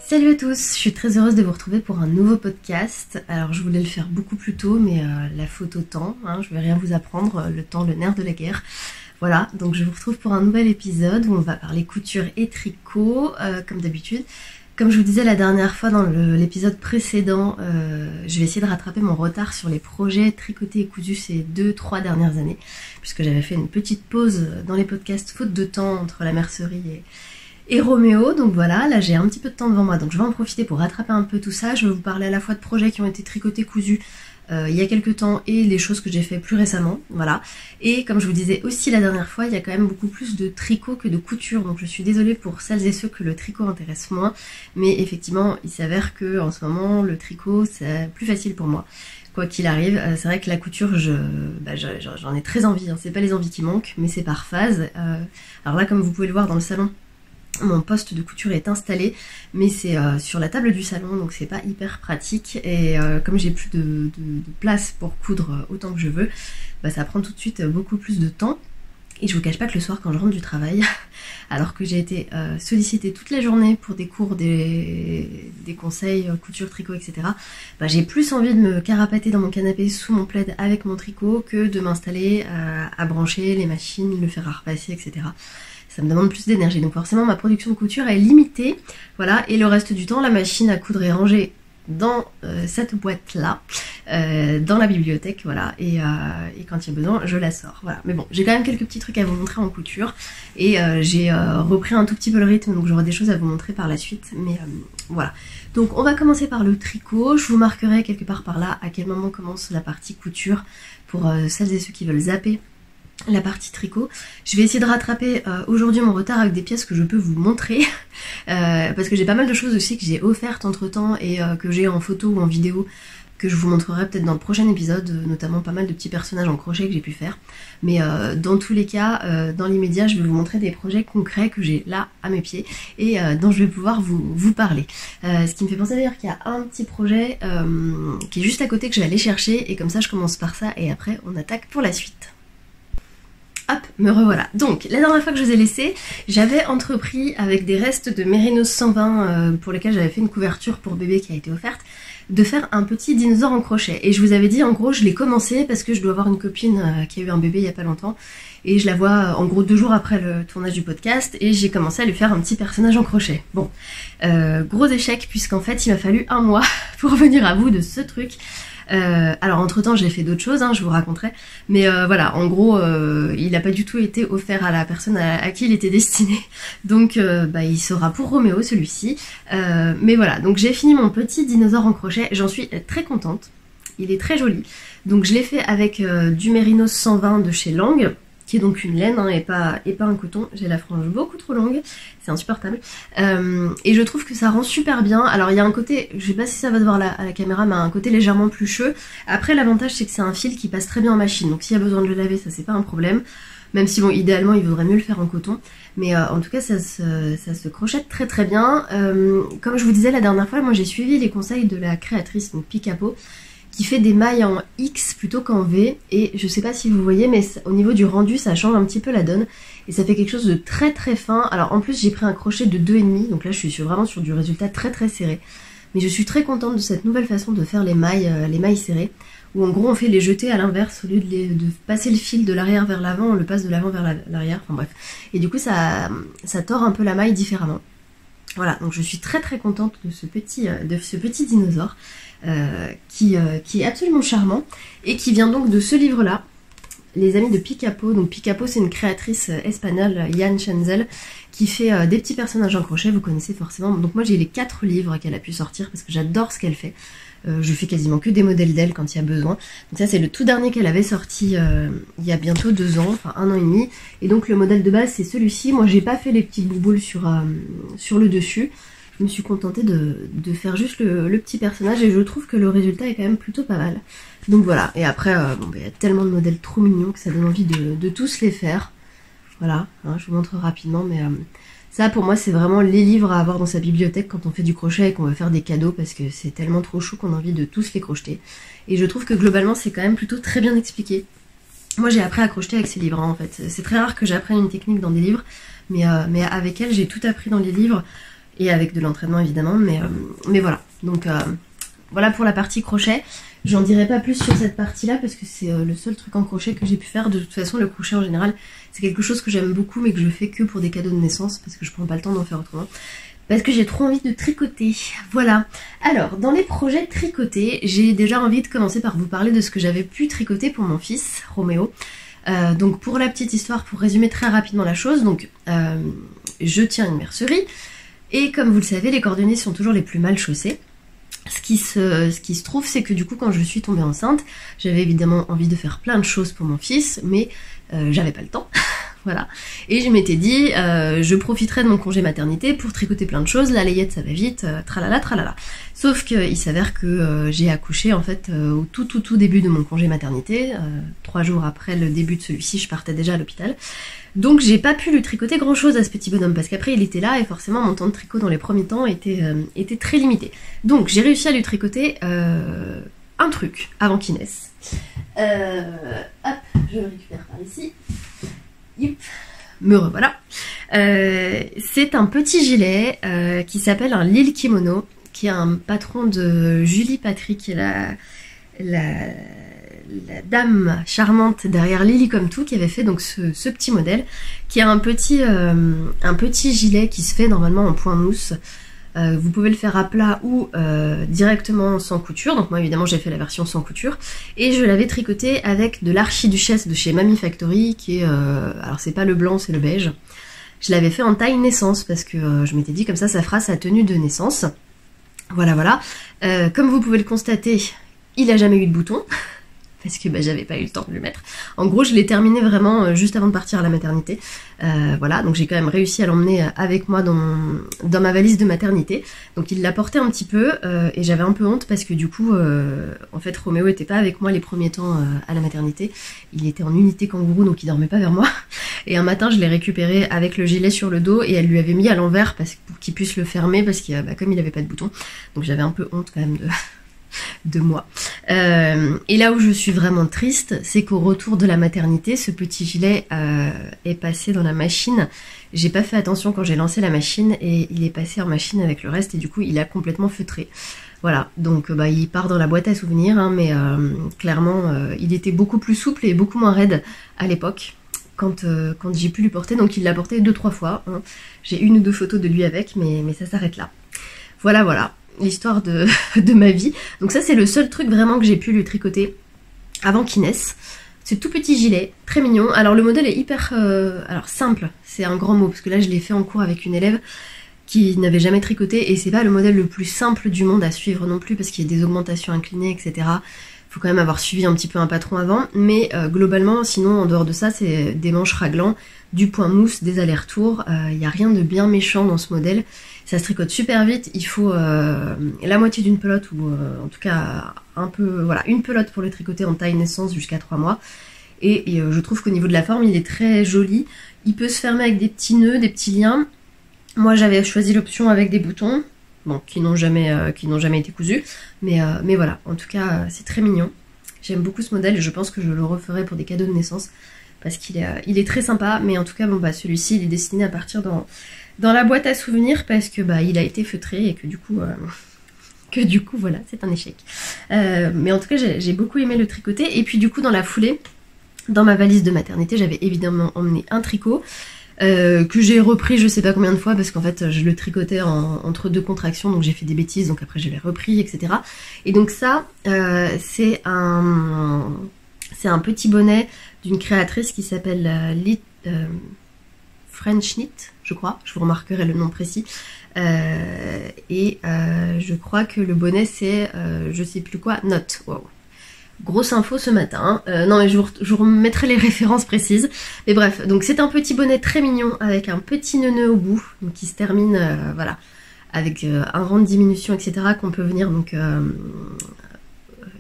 Salut à tous, je suis très heureuse de vous retrouver pour un nouveau podcast. Alors je voulais le faire beaucoup plus tôt, mais la faute au temps, je vais rien vous apprendre, le temps, le nerf de la guerre. Voilà, donc je vous retrouve pour un nouvel épisode où on va parler couture et tricot, comme d'habitude. Comme je vous disais la dernière fois dans l'épisode précédent, je vais essayer de rattraper mon retard sur les projets tricotés et cousus ces 2-3 dernières années, puisque j'avais fait une petite pause dans les podcasts faute de temps entre la mercerie et Roméo. Donc voilà, là j'ai un petit peu de temps devant moi, donc je vais en profiter pour rattraper un peu tout ça. Je vais vous parler à la fois de projets qui ont été tricotés, cousus il y a quelques temps et les choses que j'ai fait plus récemment, voilà. Et comme je vous disais aussi la dernière fois, il y a quand même beaucoup plus de tricot que de couture, donc je suis désolée pour celles et ceux que le tricot intéresse moins, mais effectivement il s'avère que en ce moment le tricot c'est plus facile pour moi. Quoi qu'il arrive, c'est vrai que la couture, j'en ai très envie, c'est pas les envies qui manquent, mais c'est par phase. Alors là, comme vous pouvez le voir dans le salon, mon poste de couture est installé, mais c'est sur la table du salon, donc c'est pas hyper pratique. Et comme j'ai plus de place pour coudre autant que je veux, ça prend tout de suite beaucoup plus de temps. Et je vous cache pas que le soir, quand je rentre du travail, alors que j'ai été sollicitée toute la journée pour des cours, des conseils, couture, tricot, etc., j'ai plus envie de me carapater dans mon canapé sous mon plaid avec mon tricot que de m'installer à brancher les machines, le fer à repasser, etc. Ça me demande plus d'énergie, donc forcément ma production de couture est limitée, voilà, et le reste du temps la machine à coudre est rangée dans cette boîte là, dans la bibliothèque, voilà, et quand il y a besoin je la sors, voilà. Mais bon, j'ai quand même quelques petits trucs à vous montrer en couture, et j'ai repris un tout petit peu le rythme, donc j'aurai des choses à vous montrer par la suite, mais voilà. Donc on va commencer par le tricot. Je vous marquerai quelque part par là à quel moment commence la partie couture pour celles et ceux qui veulent zapper la partie tricot. Je vais essayer de rattraper aujourd'hui mon retard avec des pièces que je peux vous montrer parce que j'ai pas mal de choses aussi que j'ai offertes entre temps et que j'ai en photo ou en vidéo que je vous montrerai peut-être dans le prochain épisode, notamment pas mal de petits personnages en crochet que j'ai pu faire, mais dans tous les cas, dans l'immédiat je vais vous montrer des projets concrets que j'ai là à mes pieds et dont je vais pouvoir vous parler. Ce qui me fait penser d'ailleurs qu'il y a un petit projet qui est juste à côté que je vais aller chercher, et comme ça je commence par ça et après on attaque pour la suite. Hop, me revoilà. Donc, la dernière fois que je vous ai laissé, j'avais entrepris avec des restes de Mérinos 120 pour lesquels j'avais fait une couverture pour bébé qui a été offerte, de faire un petit dinosaure en crochet. Et je vous avais dit, en gros, je l'ai commencé parce que je dois avoir une copine qui a eu un bébé il y a pas longtemps. Et je la vois en gros 2 jours après le tournage du podcast et j'ai commencé à lui faire un petit personnage en crochet. Bon, gros échec puisqu'en fait il m'a fallu 1 mois pour venir à bout de ce truc. Alors entre temps j'ai fait d'autres choses, je vous raconterai, mais voilà, en gros il n'a pas du tout été offert à la personne à qui il était destiné, donc il sera pour Roméo celui-ci, mais voilà, donc j'ai fini mon petit dinosaure en crochet, j'en suis très contente, il est très joli, donc je l'ai fait avec du Mérinos 120 de chez Lang, qui est donc une laine et pas un coton. J'ai la frange beaucoup trop longue, c'est insupportable. Et je trouve que ça rend super bien. Alors il y a un côté, je sais pas si ça va se voir à la caméra, mais un côté légèrement plucheux. Après l'avantage c'est que c'est un fil qui passe très bien en machine, donc s'il y a besoin de le laver, ça c'est pas un problème. Même si bon, idéalement il vaudrait mieux le faire en coton. Mais en tout cas ça se crochette très très bien. Comme je vous disais la dernière fois, moi j'ai suivi les conseils de la créatrice, donc Picapo, qui fait des mailles en X plutôt qu'en V, et je sais pas si vous voyez, mais au niveau du rendu ça change un petit peu la donne, et ça fait quelque chose de très très fin. Alors en plus j'ai pris un crochet de 2,5, donc là je suis vraiment sur du résultat très très serré, mais je suis très contente de cette nouvelle façon de faire les mailles serrées, où en gros on fait les jeter à l'inverse, au lieu de passer le fil de l'arrière vers l'avant, on le passe de l'avant vers l'arrière, enfin bref, et du coup ça tord un peu la maille différemment. Voilà, donc je suis très très contente de ce petit dinosaure qui est absolument charmant et qui vient donc de ce livre-là, Les Amis de Picapo. Donc Picapo c'est une créatrice espagnole, Jan Schenzel, qui fait des petits personnages en crochet, vous connaissez forcément. Donc moi j'ai les 4 livres qu'elle a pu sortir parce que j'adore ce qu'elle fait. Je fais quasiment que des modèles d'elle quand il y a besoin. Donc ça c'est le tout dernier qu'elle avait sorti il y a bientôt 2 ans, enfin 1 an et demi. Et donc le modèle de base c'est celui-ci. Moi j'ai pas fait les petites bouboules sur le dessus. Je me suis contentée de faire juste le petit personnage et je trouve que le résultat est quand même plutôt pas mal. Donc voilà, et après il y a tellement de modèles trop mignons que ça donne envie de tous les faire. Voilà, je vous montre rapidement, mais ça pour moi c'est vraiment les livres à avoir dans sa bibliothèque quand on fait du crochet et qu'on veut faire des cadeaux, parce que c'est tellement trop chou qu'on a envie de tous les crocheter. Et je trouve que globalement c'est quand même plutôt très bien expliqué. Moi j'ai appris à crocheter avec ces livres en fait. C'est très rare que j'apprenne une technique dans des livres, mais avec elle j'ai tout appris dans les livres. et avec de l'entraînement évidemment, mais voilà. Donc voilà pour la partie crochet. J'en dirai pas plus sur cette partie-là parce que c'est le seul truc en crochet que j'ai pu faire. De toute façon, le crochet en général, c'est quelque chose que j'aime beaucoup mais que je fais que pour des cadeaux de naissance parce que je prends pas le temps d'en faire autrement. Parce que j'ai trop envie de tricoter. Voilà. Alors, dans les projets tricotés, j'ai déjà envie de commencer par vous parler de ce que j'avais pu tricoter pour mon fils, Roméo. Donc pour la petite histoire, pour résumer très rapidement la chose, donc je tiens une mercerie et comme vous le savez, les cordonniers sont toujours les plus mal chaussés. Ce qui se trouve, c'est que du coup, quand je suis tombée enceinte, j'avais évidemment envie de faire plein de choses pour mon fils, mais j'avais pas le temps. Voilà. Et je m'étais dit, je profiterai de mon congé maternité pour tricoter plein de choses, la layette ça va vite, tralala, tralala. Sauf qu'il s'avère que j'ai accouché en fait au tout début de mon congé maternité, 3 jours après le début de celui-ci, je partais déjà à l'hôpital. Donc j'ai pas pu lui tricoter grand chose à ce petit bonhomme, parce qu'après il était là et forcément mon temps de tricot dans les premiers temps était très limité. Donc j'ai réussi à lui tricoter un truc avant qu'il naisse. Hop, je le récupère par ici. Yep. Me revoilà. C'est un petit gilet qui s'appelle un Lille Kimono, qui est un patron de Julie Patrick, qui est la dame charmante derrière Lily comme tout, qui avait fait donc ce petit modèle, qui a un petit gilet qui se fait normalement en point mousse. Vous pouvez le faire à plat ou directement sans couture. Donc moi évidemment j'ai fait la version sans couture et je l'avais tricoté avec de l'archiduchesse de chez Mamie Factory qui est alors c'est pas le blanc, c'est le beige. Je l'avais fait en taille naissance parce que je m'étais dit comme ça fera sa tenue de naissance. Voilà. Comme vous pouvez le constater, il a jamais eu de bouton parce que j'avais pas eu le temps de le mettre. En gros, je l'ai terminé vraiment juste avant de partir à la maternité. Voilà, donc j'ai quand même réussi à l'emmener avec moi dans ma valise de maternité. Donc il l'a porté un petit peu et j'avais un peu honte parce que du coup, en fait, Roméo était pas avec moi les premiers temps à la maternité. Il était en unité kangourou, donc il dormait pas vers moi. Et un matin, je l'ai récupéré avec le gilet sur le dos et elle lui avait mis à l'envers pour qu'il puisse le fermer parce que comme il avait pas de bouton. Donc j'avais un peu honte quand même de moi. Et là où je suis vraiment triste, c'est qu'au retour de la maternité, ce petit gilet est passé dans la machine. J'ai pas fait attention quand j'ai lancé la machine et il est passé en machine avec le reste et du coup il a complètement feutré. Voilà, donc il part dans la boîte à souvenirs, hein, mais clairement il était beaucoup plus souple et beaucoup moins raide à l'époque. Quand j'ai pu lui porter, donc il l'a porté 2-3 fois. Hein. J'ai 1 ou 2 photos de lui avec, mais ça s'arrête là. Voilà. L'histoire de ma vie. Donc ça c'est le seul truc vraiment que j'ai pu lui tricoter avant qu'il naisse. Ce tout petit gilet, très mignon. Alors le modèle est hyper alors simple, c'est un grand mot, parce que là je l'ai fait en cours avec une élève qui n'avait jamais tricoté, et c'est pas le modèle le plus simple du monde à suivre non plus, parce qu'il y a des augmentations inclinées, etc. Faut quand même avoir suivi un petit peu un patron avant, mais globalement, sinon en dehors de ça, c'est des manches raglan, du point mousse, des allers-retours, il n'y a rien de bien méchant dans ce modèle. Ça se tricote super vite, il faut la moitié d'une pelote, ou en tout cas un peu, voilà, une pelote pour le tricoter en taille naissance jusqu'à 3 mois. Et je trouve qu'au niveau de la forme, il est très joli. Il peut se fermer avec des petits nœuds, des petits liens. Moi j'avais choisi l'option avec des boutons, bon, qui n'ont jamais été cousus, mais voilà, en tout cas c'est très mignon. J'aime beaucoup ce modèle et je pense que je le referai pour des cadeaux de naissance, parce qu'il est très sympa, mais en tout cas celui-ci il est destiné à partir dans la boîte à souvenirs parce que il a été feutré et que du coup voilà, c'est un échec. Mais en tout cas j'ai beaucoup aimé le tricoter, et puis du coup dans la foulée, dans ma valise de maternité, j'avais évidemment emmené un tricot que j'ai repris je sais pas combien de fois parce qu'en fait je le tricotais entre 2 contractions, donc j'ai fait des bêtises, donc après je l'ai repris, etc. Et donc ça c'est un petit bonnet d'une créatrice qui s'appelle French Knit, je crois, je vous remarquerai le nom précis. Et je crois que le bonnet c'est je sais plus quoi, Note. Wow. Grosse info ce matin. Non mais je vous remettrai les références précises. Mais bref, donc c'est un petit bonnet très mignon avec un petit nœud au bout, donc qui se termine voilà, avec un rang de diminution, etc. qu'on peut venir donc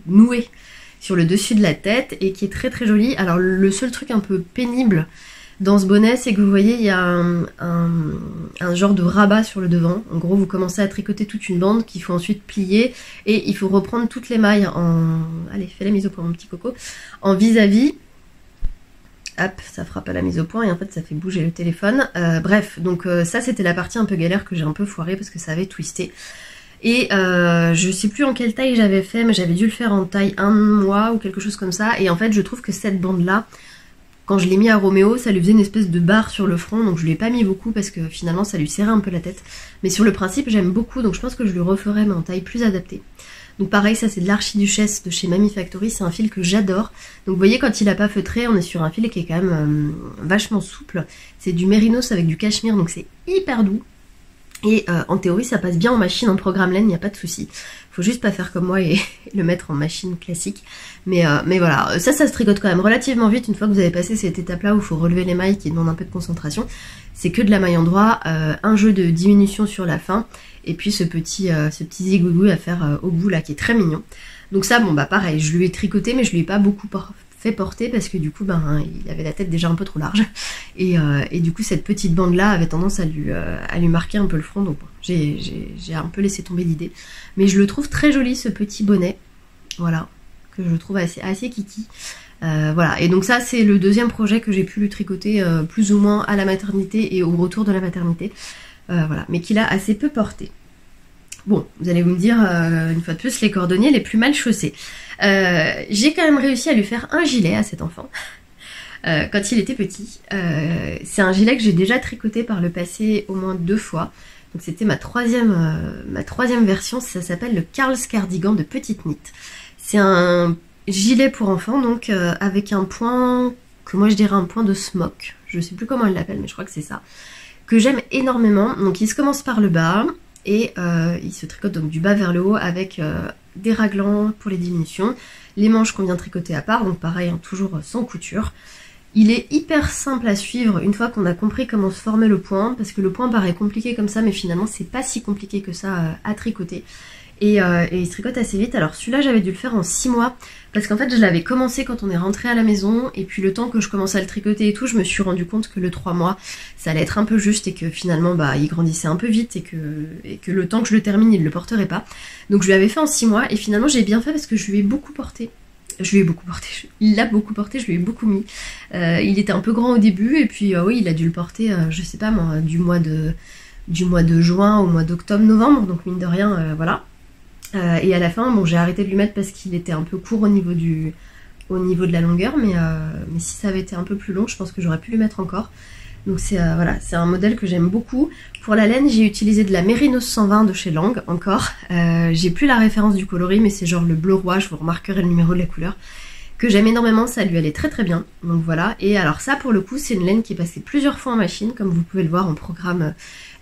nouer sur le dessus de la tête et qui est très très joli. Alors le seul truc un peu pénible dans ce bonnet, c'est que vous voyez, il y a un genre de rabat sur le devant. En gros, vous commencez à tricoter toute une bande qu'il faut ensuite plier et il faut reprendre toutes les mailles en... Allez, fais la mise au point, mon petit coco. En vis-à-vis hop, ça frappe à la mise au point et en fait ça fait bouger le téléphone. Bref, donc ça c'était la partie un peu galère que j'ai un peu foirée parce que ça avait twisté. Et je sais plus en quelle taille j'avais fait, mais j'avais dû le faire en taille 1 mois ou quelque chose comme ça. Et en fait je trouve que cette bande là, quand je l'ai mis à Roméo, ça lui faisait une espèce de barre sur le front, donc je lui ai pas mis beaucoup parce que finalement ça lui serrait un peu la tête. Mais sur le principe j'aime beaucoup, donc je pense que je lui referai mais en taille plus adaptée. Donc pareil, ça c'est de l'Archiduchesse de chez Mamie Factory, c'est un fil que j'adore. Donc vous voyez, quand il a pas feutré, on est sur un fil qui est quand même vachement souple. C'est du mérinos avec du cachemire, donc c'est hyper doux. Et en théorie, ça passe bien en machine, en programme laine, il n'y a pas de souci. Faut juste pas faire comme moi et le mettre en machine classique. Mais voilà, ça se tricote quand même relativement vite une fois que vous avez passé cette étape-là où il faut relever les mailles qui demandent un peu de concentration. C'est que de la maille endroit, un jeu de diminution sur la fin, et puis ce petit zigouigou à faire au bout là qui est très mignon. Donc ça, bon bah pareil, je lui ai tricoté, mais je lui ai pas beaucoup fait porter parce que du coup il avait la tête déjà un peu trop large et du coup cette petite bande là avait tendance à lui marquer un peu le front, donc bon, j'ai un peu laissé tomber l'idée, mais je le trouve très joli ce petit bonnet, voilà, que je trouve assez kiki. Voilà, et donc ça c'est le deuxième projet que j'ai pu lui tricoter plus ou moins à la maternité et au retour de la maternité, voilà, mais qu'il a assez peu porté. Bon, vous allez me dire, une fois de plus, les cordonniers les plus mal chaussés. J'ai quand même réussi à lui faire un gilet à cet enfant, quand il était petit. C'est un gilet que j'ai déjà tricoté par le passé au moins 2 fois. Donc c'était ma troisième version, ça s'appelle le Carl's Cardigan de Petite Knit. C'est un gilet pour enfants, donc avec un point, que moi je dirais un point de smock. Je sais plus comment elle l'appelle, mais je crois que c'est ça. Que j'aime énormément. Donc il se commence par le bas. Et il se tricote donc du bas vers le haut avec des raglans pour les diminutions, les manches qu'on vient tricoter à part, donc pareil, hein, toujours sans couture. Il est hyper simple à suivre une fois qu'on a compris comment se formait le point, parce que le point paraît compliqué comme ça, mais finalement c'est pas si compliqué que ça à tricoter. Et il se tricote assez vite. Alors celui-là j'avais dû le faire en 6 mois, parce qu'en fait je l'avais commencé quand on est rentré à la maison, et puis le temps que je commençais à le tricoter et tout, je me suis rendu compte que le 3 mois ça allait être un peu juste, et que finalement il grandissait un peu vite, et que le temps que je le termine il le porterait pas. Donc je lui avais fait en 6 mois, et finalement j'ai bien fait parce que je lui ai beaucoup porté. Il l'a beaucoup porté, je lui ai beaucoup mis. Il était un peu grand au début, et puis oui, il a dû le porter, je sais pas moi, du mois de juin au mois d'octobre, novembre, donc mine de rien, voilà. Et à la fin, bon, j'ai arrêté de lui mettre parce qu'il était un peu court au niveau de la longueur, mais si ça avait été un peu plus long, je pense que j'aurais pu lui mettre encore. Donc c'est voilà, c'est un modèle que j'aime beaucoup. Pour la laine, j'ai utilisé de la Mérinos 120 de chez Lang, encore. J'ai plus la référence du coloris, mais c'est genre le bleu roi, je vous remarquerai le numéro de la couleur, que j'aime énormément, ça lui allait très très bien. Donc voilà, et alors ça pour le coup, c'est une laine qui est passée plusieurs fois en machine, comme vous pouvez le voir en programme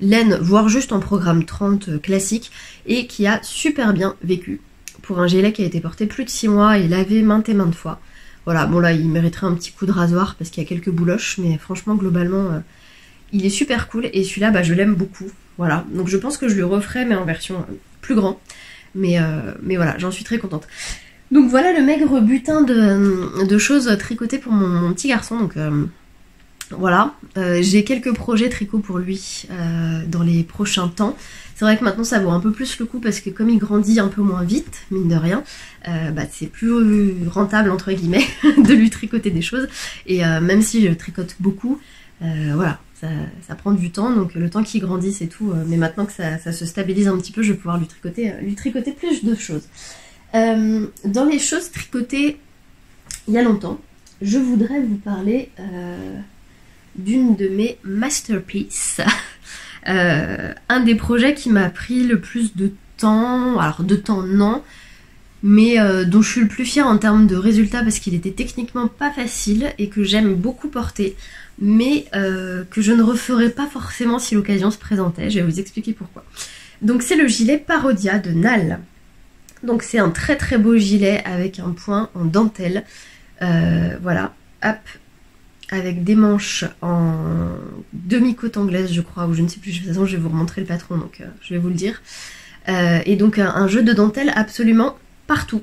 laine, voire juste en programme 30 classique, et qui a super bien vécu. Pour un gilet qui a été porté plus de 6 mois et lavé maintes et maintes fois. Voilà, bon là il mériterait un petit coup de rasoir parce qu'il y a quelques bouloches, mais franchement globalement il est super cool, et celui-là je l'aime beaucoup. Voilà, donc je pense que je le referai mais en version plus grand, mais voilà, j'en suis très contente. Donc voilà le maigre butin de choses tricotées pour mon petit garçon, donc voilà, j'ai quelques projets tricot pour lui dans les prochains temps. C'est vrai que maintenant ça vaut un peu plus le coup parce que comme il grandit un peu moins vite, mine de rien, c'est plus rentable entre guillemets de lui tricoter des choses. Et même si je tricote beaucoup, voilà, ça prend du temps, donc le temps qu'il grandisse et tout, mais maintenant que ça se stabilise un petit peu, je vais pouvoir lui tricoter plus de choses. Dans les choses tricotées il y a longtemps, je voudrais vous parler d'une de mes masterpieces. Un des projets qui m'a pris le plus de temps, alors de temps non, mais dont je suis le plus fière en termes de résultats parce qu'il était techniquement pas facile et que j'aime beaucoup porter, mais que je ne referai pas forcément si l'occasion se présentait. Je vais vous expliquer pourquoi. Donc c'est le gilet Parodia de Nal. Donc c'est un très très beau gilet avec un point en dentelle, voilà, hop, avec des manches en demi-côte anglaise je crois, ou je ne sais plus, de toute façon je vais vous remontrer le patron, donc je vais vous le dire. Et donc un jeu de dentelle absolument partout.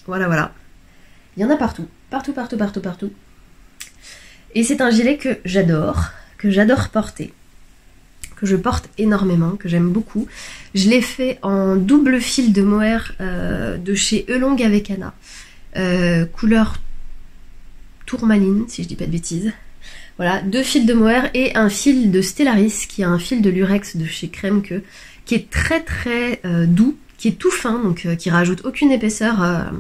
Voilà, voilà. Il y en a partout. Partout, partout, partout, partout. Et c'est un gilet que j'adore porter. Que je porte énormément, que j'aime beaucoup. Je l'ai fait en double fil de mohair de chez Elong avec Anna. Couleur tourmaline, si je dis pas de bêtises. Voilà, 2 fils de mohair et un fil de Stellaris, qui est un fil de lurex de chez Kremke, qui est très très doux, qui est tout fin, donc qui rajoute aucune épaisseur.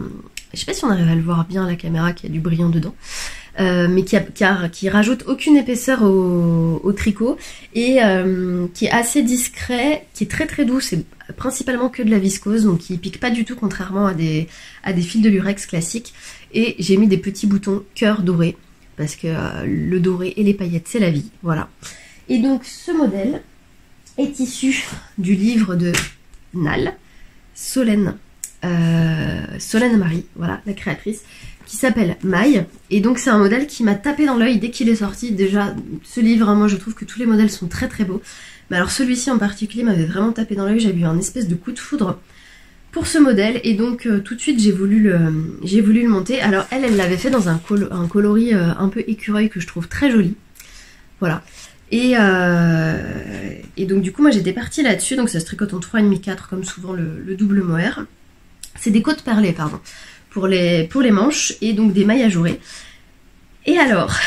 Je sais pas si on arrive à le voir bien à la caméra, qu'il y a du brillant dedans. Mais qui rajoute aucune épaisseur au tricot et qui est assez discret, qui est très très doux, c'est principalement que de la viscose, donc qui pique pas du tout contrairement à des fils de lurex classiques. Et j'ai mis des petits boutons cœur dorés, parce que le doré et les paillettes c'est la vie, voilà. Et donc ce modèle est issu du livre de Nal, Solène Marie, voilà, la créatrice, qui s'appelle Maille, et donc c'est un modèle qui m'a tapé dans l'œil dès qu'il est sorti. Déjà, ce livre, hein, moi je trouve que tous les modèles sont très très beaux, mais alors celui-ci en particulier m'avait vraiment tapé dans l'œil. J'ai eu un espèce de coup de foudre pour ce modèle, et donc tout de suite j'ai voulu le monter. Alors elle l'avait fait dans un coloris un peu écureuil que je trouve très joli, voilà. Et donc du coup moi j'étais partie là-dessus, donc ça se tricote en 3,5-4 comme souvent le double mohair. C'est des côtes perlées, pardon, pour les manches, et donc des mailles ajourées. Et alors,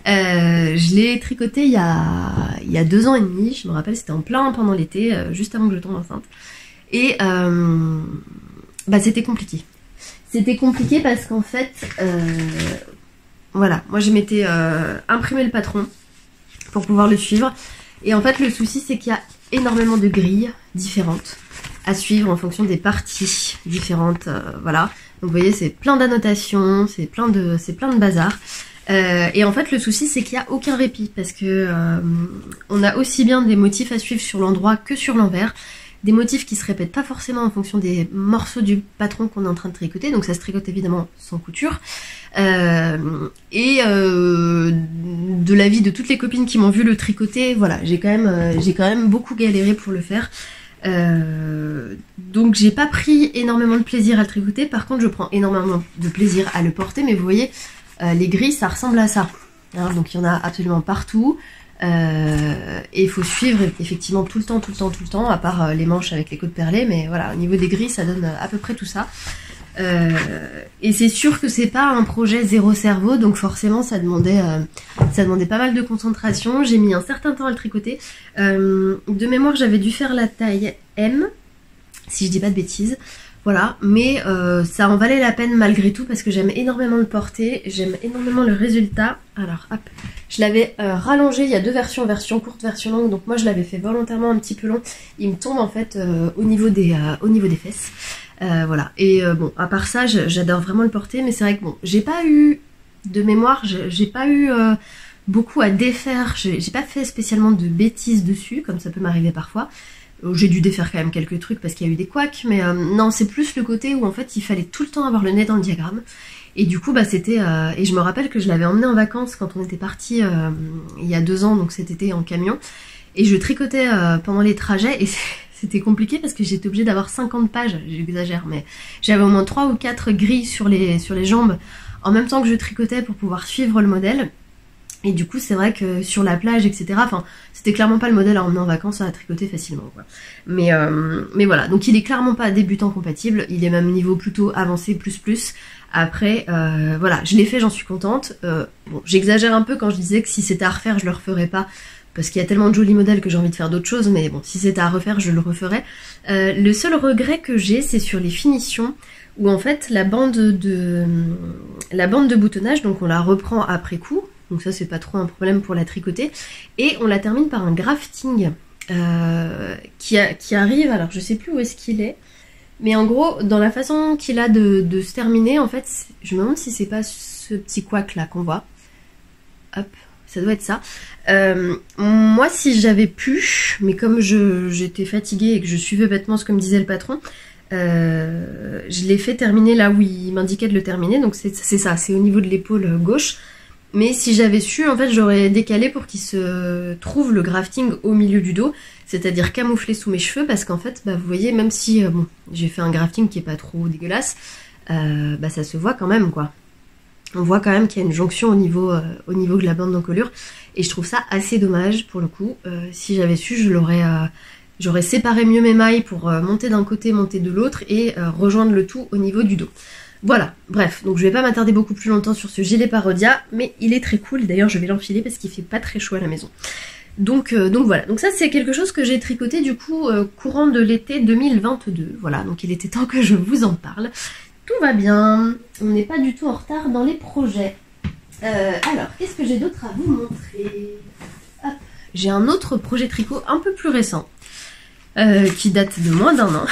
je l'ai tricoté il y a 2 ans et demi, je me rappelle, c'était en plein pendant l'été, juste avant que je tombe enceinte. Et c'était compliqué. C'était compliqué parce qu'en fait, voilà, moi je m'étais imprimé le patron pour pouvoir le suivre. Et en fait, le souci, c'est qu'il y a énormément de grilles différentes à suivre en fonction des parties différentes, voilà. Donc vous voyez, c'est plein d'annotations, c'est plein de bazar. Et en fait, le souci, c'est qu'il n'y a aucun répit, parce que on a aussi bien des motifs à suivre sur l'endroit que sur l'envers, des motifs qui se répètent pas forcément en fonction des morceaux du patron qu'on est en train de tricoter, donc ça se tricote évidemment sans couture. De l'avis de toutes les copines qui m'ont vu le tricoter, voilà, j'ai quand même beaucoup galéré pour le faire. Donc j'ai pas pris énormément de plaisir à le tricoter. Par contre je prends énormément de plaisir à le porter, mais vous voyez, les grilles ça ressemble à ça, hein, donc il y en a absolument partout, et il faut suivre effectivement tout le temps, à part les manches avec les côtes perlées, mais voilà, au niveau des grilles ça donne à peu près tout ça. Et c'est sûr que c'est pas un projet zéro cerveau, donc forcément ça demandait pas mal de concentration. J'ai mis un certain temps à le tricoter. De mémoire j'avais dû faire la taille M, si je dis pas de bêtises, voilà, mais ça en valait la peine malgré tout, parce que j'aime énormément le porter, j'aime énormément le résultat. Alors hop, je l'avais rallongé, il y a 2 versions, version courte, version longue, donc moi je l'avais fait volontairement un petit peu long. Il me tombe en fait au niveau des fesses. Voilà, et bon, à part ça, j'adore vraiment le porter, mais c'est vrai que bon, j'ai pas eu de mémoire, j'ai pas eu beaucoup à défaire, j'ai pas fait spécialement de bêtises dessus, comme ça peut m'arriver parfois. J'ai dû défaire quand même quelques trucs parce qu'il y a eu des couacs, mais non, c'est plus le côté où en fait il fallait tout le temps avoir le nez dans le diagramme. Et du coup, c'était... et je me rappelle que je l'avais emmené en vacances quand on était partis il y a 2 ans, donc cet été en camion, et je tricotais pendant les trajets, et c'était compliqué parce que j'étais obligée d'avoir 50 pages, j'exagère, mais j'avais au moins 3 ou 4 grilles sur les jambes en même temps que je tricotais pour pouvoir suivre le modèle. Et du coup, c'est vrai que sur la plage, etc., enfin, c'était clairement pas le modèle à emmener en vacances à tricoter facilement, quoi. Mais voilà, donc il est clairement pas débutant compatible, il est même niveau plutôt avancé, plus. Après, voilà, je l'ai fait, j'en suis contente. Bon, j'exagère un peu quand je disais que si c'était à refaire, je le referais pas, parce qu'il y a tellement de jolis modèles que j'ai envie de faire d'autres choses, mais bon, si c'était à refaire, je le referais. Le seul regret que j'ai, c'est sur les finitions, où en fait, la bande de boutonnage, donc on la reprend après coup, donc ça c'est pas trop un problème pour la tricoter, et on la termine par un grafting qui arrive, alors je sais plus où est-ce qu'il est, mais en gros, dans la façon qu'il a de se terminer, en fait, je me demande si c'est pas ce petit couac là qu'on voit. Hop, ça doit être ça. Moi, si j'avais pu, mais comme j'étais fatiguée et que je suivais bêtement ce que me disait le patron, je l'ai fait terminer là où il m'indiquait de le terminer, donc c'est ça, c'est au niveau de l'épaule gauche. Mais si j'avais su, en fait, j'aurais décalé pour qu'il se trouve le grafting au milieu du dos, c'est-à-dire camouflé sous mes cheveux, parce qu'en fait, vous voyez, même si bon, j'ai fait un grafting qui est pas trop dégueulasse, ça se voit quand même, quoi. On voit quand même qu'il y a une jonction au niveau de la bande d'encolure, et je trouve ça assez dommage, pour le coup. Si j'avais su, j'aurais séparé mieux mes mailles pour monter d'un côté, monter de l'autre, et rejoindre le tout au niveau du dos. Voilà, bref, donc je vais pas m'attarder beaucoup plus longtemps sur ce gilet Parodia, mais il est très cool, d'ailleurs je vais l'enfiler parce qu'il fait pas très chaud à la maison. Donc voilà, donc ça c'est quelque chose que j'ai tricoté du coup courant de l'été 2022, voilà, donc il était temps que je vous en parle. Tout va bien, on n'est pas du tout en retard dans les projets. Alors, qu'est-ce que j'ai d'autre à vous montrer? J'ai un autre projet tricot un peu plus récent, qui date de moins d'1 an.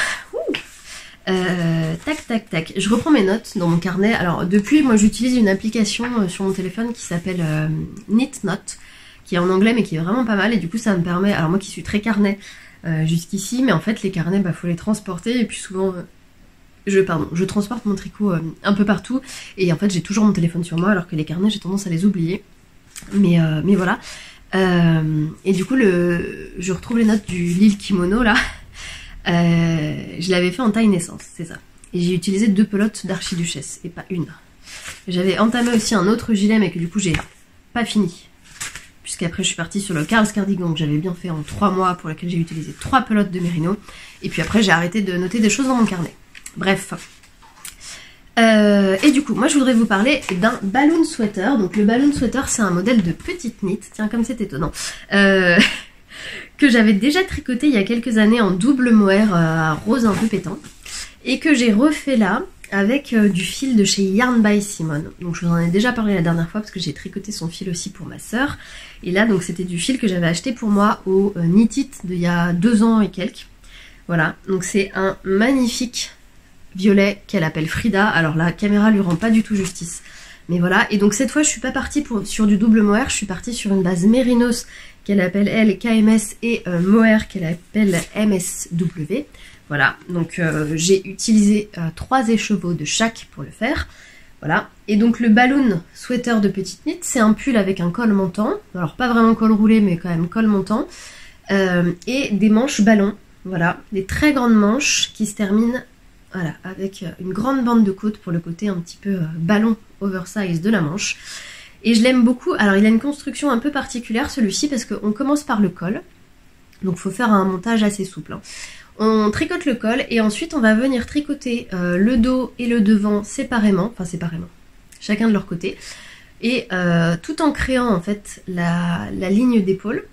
Tac tac tac, je reprends mes notes dans mon carnet. Alors depuis, moi j'utilise une application sur mon téléphone qui s'appelle KnitNote, qui est en anglais mais qui est vraiment pas mal, et du coup ça me permet, alors moi qui suis très carnet jusqu'ici, mais en fait les carnets faut les transporter, et puis souvent je transporte mon tricot un peu partout, et en fait j'ai toujours mon téléphone sur moi, alors que les carnets j'ai tendance à les oublier, mais voilà. Et du coup je retrouve les notes du Lille Kimono là. Je l'avais fait en taille naissance, c'est ça. Et j'ai utilisé 2 pelotes d'archiduchesse et pas une. J'avais entamé aussi un autre gilet mais que du coup j'ai pas fini. Puisqu'après je suis partie sur le Carl's Cardigan que j'avais bien fait en 3 mois, pour lequel j'ai utilisé 3 pelotes de mérino. Et puis après j'ai arrêté de noter des choses dans mon carnet. Bref. Et du coup, moi je voudrais vous parler d'un balloon sweater. Donc le balloon sweater c'est un modèle de petite knit. Tiens, comme c'est étonnant. Que j'avais déjà tricoté il y a quelques années en double mohair rose un peu pétant, et que j'ai refait là avec du fil de chez Yarn by Simone. Donc je vous en ai déjà parlé la dernière fois parce que j'ai tricoté son fil aussi pour ma sœur, et là donc c'était du fil que j'avais acheté pour moi au Knit It d'il y a 2 ans et quelques. Voilà, donc c'est un magnifique violet qu'elle appelle Frida. Alors la caméra lui rend pas du tout justice, mais voilà. Et donc cette fois je suis pas partie sur du double mohair, je suis partie sur une base mérinos qu'elle appelle elle KMS, et mohair qu'elle appelle MSW. Voilà, donc j'ai utilisé 3 écheveaux de chaque pour le faire. Voilà, et donc le balloon sweater de petite knit, c'est un pull avec un col montant, alors pas vraiment col roulé mais quand même col montant, et des manches ballon. Voilà, des très grandes manches qui se terminent, voilà, avec une grande bande de côte pour le côté un petit peu ballon oversize de la manche. Et je l'aime beaucoup. Alors il a une construction un peu particulière celui-ci, parce qu'on commence par le col. Donc il faut faire un montage assez souple, hein. On tricote le col et ensuite on va venir tricoter le dos et le devant séparément. Enfin séparément, chacun de leur côté. Et tout en créant en fait la ligne d'épaule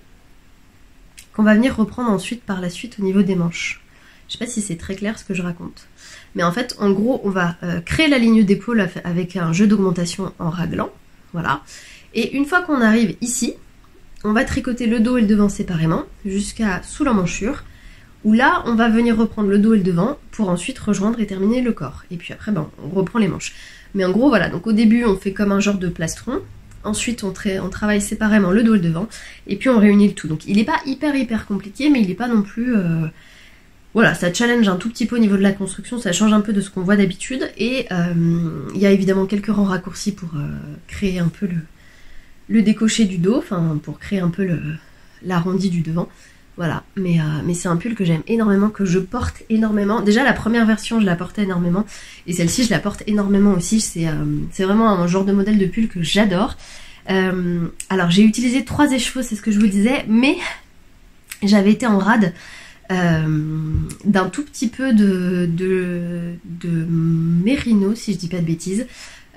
qu'on va venir reprendre ensuite par la suite au niveau des manches. Je sais pas si c'est très clair ce que je raconte. Mais en fait, en gros, on va créer la ligne d'épaule avec un jeu d'augmentation en raglan. Voilà. Et une fois qu'on arrive ici, on va tricoter le dos et le devant séparément jusqu'à sous l'emmanchure, où là, on va venir reprendre le dos et le devant pour ensuite rejoindre et terminer le corps. Et puis après, on reprend les manches. Mais en gros, voilà. Donc au début, on fait comme un genre de plastron. Ensuite, on travaille séparément le dos et le devant. Et puis on réunit le tout. Donc il n'est pas hyper compliqué, mais il n'est pas non plus... Voilà, ça challenge un tout petit peu au niveau de la construction, ça change un peu de ce qu'on voit d'habitude, et il y a évidemment quelques rangs raccourcis pour créer un peu le décoché du dos, enfin pour créer un peu l'arrondi du devant. Voilà, mais c'est un pull que j'aime énormément, que je porte énormément. Déjà la première version je la portais énormément, et celle-ci je la porte énormément aussi. C'est vraiment un genre de modèle de pull que j'adore. Alors j'ai utilisé 3 écheveaux, c'est ce que je vous disais, mais j'avais été en rade d'un tout petit peu de mérino, si je dis pas de bêtises,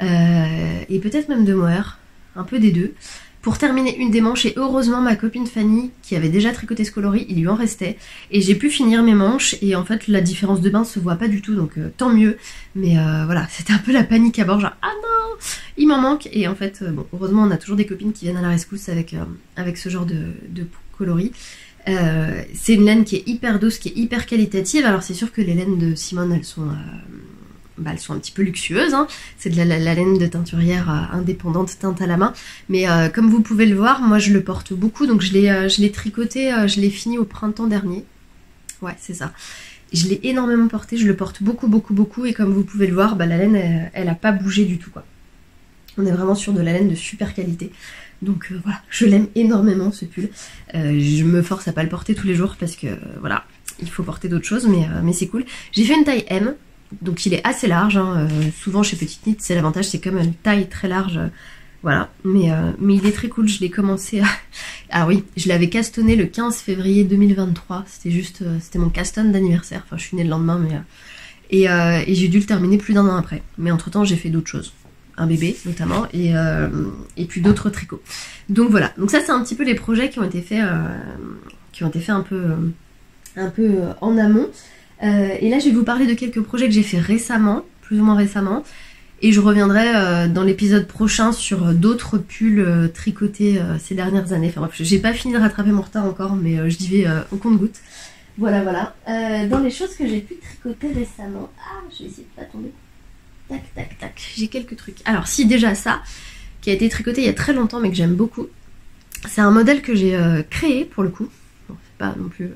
et peut-être même de mohair, un peu des deux, pour terminer une des manches. Et heureusement ma copine Fanny, qui avait déjà tricoté ce coloris, il lui en restait, et j'ai pu finir mes manches, et en fait la différence de bain se voit pas du tout, donc tant mieux. Mais voilà, c'était un peu la panique à bord, genre ah non, il m'en manque. Et en fait bon, heureusement on a toujours des copines qui viennent à la rescousse avec ce genre de coloris. C'est une laine qui est hyper douce, qui est hyper qualitative. Alors c'est sûr que les laines de Simone, elles sont un petit peu luxueuses, hein. C'est de la laine de teinturière indépendante, teinte à la main. Mais comme vous pouvez le voir, moi je le porte beaucoup. Donc je l'ai tricoté, je l'ai fini au printemps dernier. Ouais, c'est ça. Je l'ai énormément porté, je le porte beaucoup. Et comme vous pouvez le voir, la laine, elle a pas bougé du tout, quoi. On est vraiment sur de la laine de super qualité. Donc voilà, je l'aime énormément ce pull. Je me force à pas le porter tous les jours parce que voilà, il faut porter d'autres choses, mais c'est cool. J'ai fait une taille M, donc il est assez large, hein. Souvent chez Petite Knit, c'est l'avantage, c'est comme une taille très large, voilà. Mais il est très cool, je l'ai commencé à... Ah oui, je l'avais castonné le 15 février 2023, c'était mon caston d'anniversaire, enfin je suis née le lendemain, mais Et j'ai dû le terminer plus d'1 an après. Mais entre temps j'ai fait d'autres choses. Un bébé notamment et puis d'autres tricots. Donc voilà, donc ça c'est un petit peu les projets qui ont été faits un peu en amont. Et là je vais vous parler de quelques projets que j'ai fait récemment, plus ou moins récemment, et je reviendrai dans l'épisode prochain sur d'autres pulls tricotés ces dernières années. Enfin bref, j'ai pas fini de rattraper mon retard encore, mais je dis vais au compte-gouttes. Voilà. Dans les choses que j'ai pu tricoter récemment, je vais essayer de pas tomber. Tac, j'ai quelques trucs. Alors si, déjà ça, qui a été tricoté il y a très longtemps mais que j'aime beaucoup, c'est un modèle que j'ai créé pour le coup. Bon, c'est pas non plus,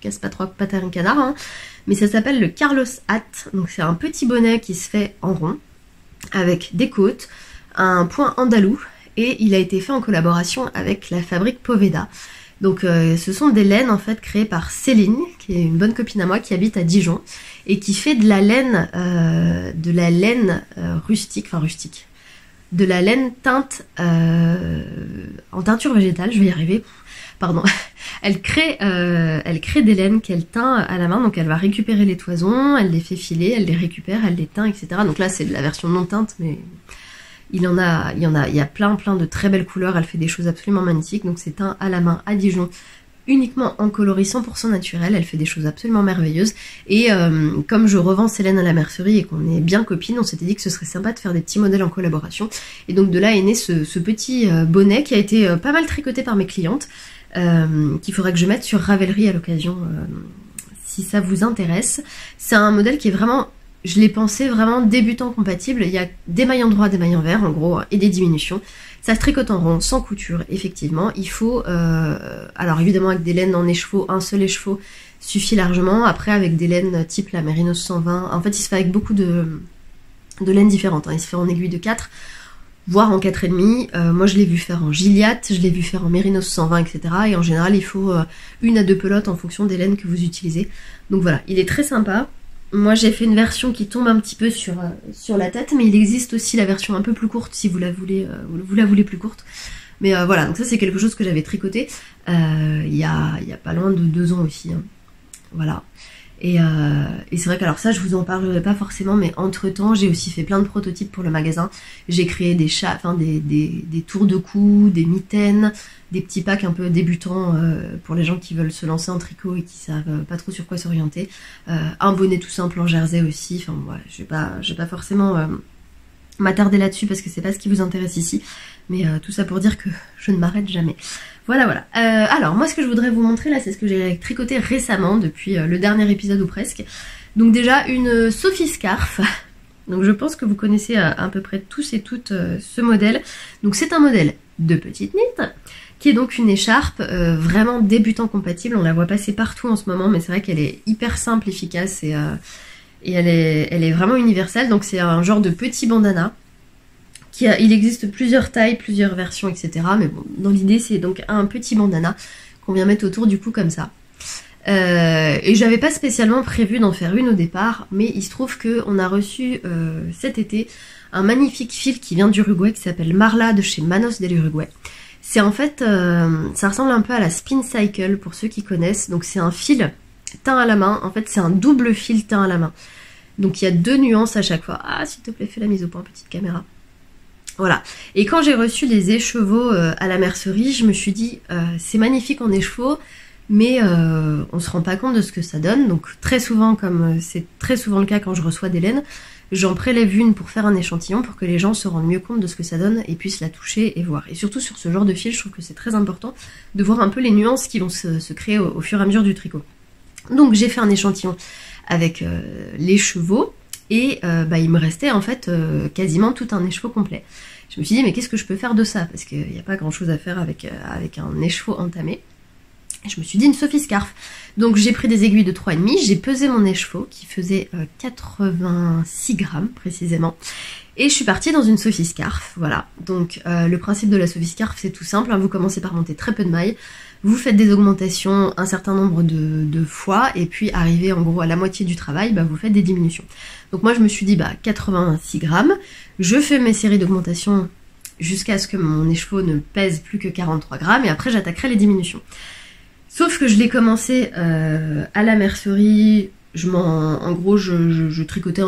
casse pas trois pattes à un canard, hein, mais ça s'appelle le Carlos Hat. Donc c'est un petit bonnet qui se fait en rond, avec des côtes, un point andalou, et il a été fait en collaboration avec la fabrique Poveda. Donc ce sont des laines en fait créées par Céline, qui est une bonne copine à moi qui habite à Dijon et qui fait de la laine rustique, de la laine teinte en teinture végétale, je vais y arriver, pardon. Elle crée des laines qu'elle teint à la main, donc elle va récupérer les toisons, elle les fait filer, elle les récupère, elle les teint, etc. Donc là c'est de la version non teinte, mais il y a plein de très belles couleurs, elle fait des choses absolument magnifiques, donc c'est teint à la main à Dijon, uniquement en coloris 100% naturel, elle fait des choses absolument merveilleuses, et comme je revends ces laines à la mercerie et qu'on est bien copines, on s'était dit que ce serait sympa de faire des petits modèles en collaboration, et donc de là est né ce petit bonnet qui a été pas mal tricoté par mes clientes, qu'il faudrait que je mette sur Ravelry à l'occasion, si ça vous intéresse. C'est un modèle qui est vraiment... Je l'ai pensé vraiment débutant compatible, il y a des mailles en droit, des mailles en vert en gros, et des diminutions. Ça se tricote en rond, sans couture, effectivement. Il faut, alors évidemment avec des laines en écheveau, un seul écheveau suffit largement. Après avec des laines type la Mérinos 120, en fait il se fait avec beaucoup de laines différentes. Hein. Il se fait en aiguille de 4, voire en 4,5. Moi je l'ai vu faire en Gilliatt, je l'ai vu faire en Mérinos 120, etc. Et en général il faut 1 à 2 pelotes en fonction des laines que vous utilisez. Donc voilà, il est très sympa. Moi j'ai fait une version qui tombe un petit peu sur la tête, mais il existe aussi la version un peu plus courte si vous la voulez plus courte. Mais voilà, donc ça c'est quelque chose que j'avais tricoté il y a pas loin de 2 ans aussi. Hein. Voilà. Et c'est vrai qu'alors ça je vous en parlerai pas forcément, mais entre temps j'ai aussi fait plein de prototypes pour le magasin. J'ai créé des tours de cou, des mitaines, des petits packs un peu débutants pour les gens qui veulent se lancer en tricot et qui savent pas trop sur quoi s'orienter. Un bonnet tout simple en jersey aussi. Enfin voilà, je vais pas forcément m'attarder là-dessus parce que c'est pas ce qui vous intéresse ici. Mais tout ça pour dire que je ne m'arrête jamais. Voilà. Alors moi ce que je voudrais vous montrer là, c'est ce que j'ai tricoté récemment depuis le dernier épisode ou presque. Donc déjà une Sophie Scarf. Donc je pense que vous connaissez à peu près tous et toutes ce modèle. Donc c'est un modèle de petite knit, qui est donc une écharpe vraiment débutant compatible. On la voit passer partout en ce moment, mais c'est vrai qu'elle est hyper simple, efficace et elle est vraiment universelle. Donc c'est un genre de petit bandana. Il existe plusieurs tailles, plusieurs versions, etc. Mais bon, dans l'idée, c'est donc un petit bandana qu'on vient mettre autour du cou comme ça. Et j'avais pas spécialement prévu d'en faire une au départ, mais il se trouve qu'on a reçu cet été un magnifique fil qui vient d'Uruguay, qui s'appelle Marla de chez Manos del Uruguay. C'est en fait, ça ressemble un peu à la Spin Cycle pour ceux qui connaissent. Donc c'est un fil teint à la main. En fait, c'est un double fil teint à la main. Donc il y a 2 nuances à chaque fois. Ah, s'il te plaît, fais la mise au point, petite caméra. Voilà. Et quand j'ai reçu les écheveaux à la mercerie, je me suis dit, c'est magnifique en écheveau, mais on se rend pas compte de ce que ça donne. Donc très souvent, comme c'est très souvent le cas quand je reçois des laines, j'en prélève une pour faire un échantillon pour que les gens se rendent mieux compte de ce que ça donne et puissent la toucher et voir. Et surtout sur ce genre de fil, je trouve que c'est très important de voir un peu les nuances qui vont se créer au fur et à mesure du tricot. Donc j'ai fait un échantillon avec l'écheveau. Et il me restait en fait quasiment tout un écheveau complet. Je me suis dit mais qu'est-ce que je peux faire de ça, parce qu'il n'y a pas grand chose à faire avec un écheveau entamé. Et je me suis dit une Sophie Scarf. Donc j'ai pris des aiguilles de 3,5, j'ai pesé mon écheveau qui faisait 86 grammes précisément. Et je suis partie dans une Sophie Scarf, voilà. Donc le principe de la Sophie Scarf c'est tout simple, hein. Vous commencez par monter très peu de mailles, vous faites des augmentations un certain nombre de fois, et puis arrivé en gros à la moitié du travail, vous faites des diminutions. Donc moi je me suis dit 86 grammes, je fais mes séries d'augmentation jusqu'à ce que mon écheveau ne pèse plus que 43 grammes, et après j'attaquerai les diminutions. Sauf que je l'ai commencé à la mercerie, En gros, je tricotais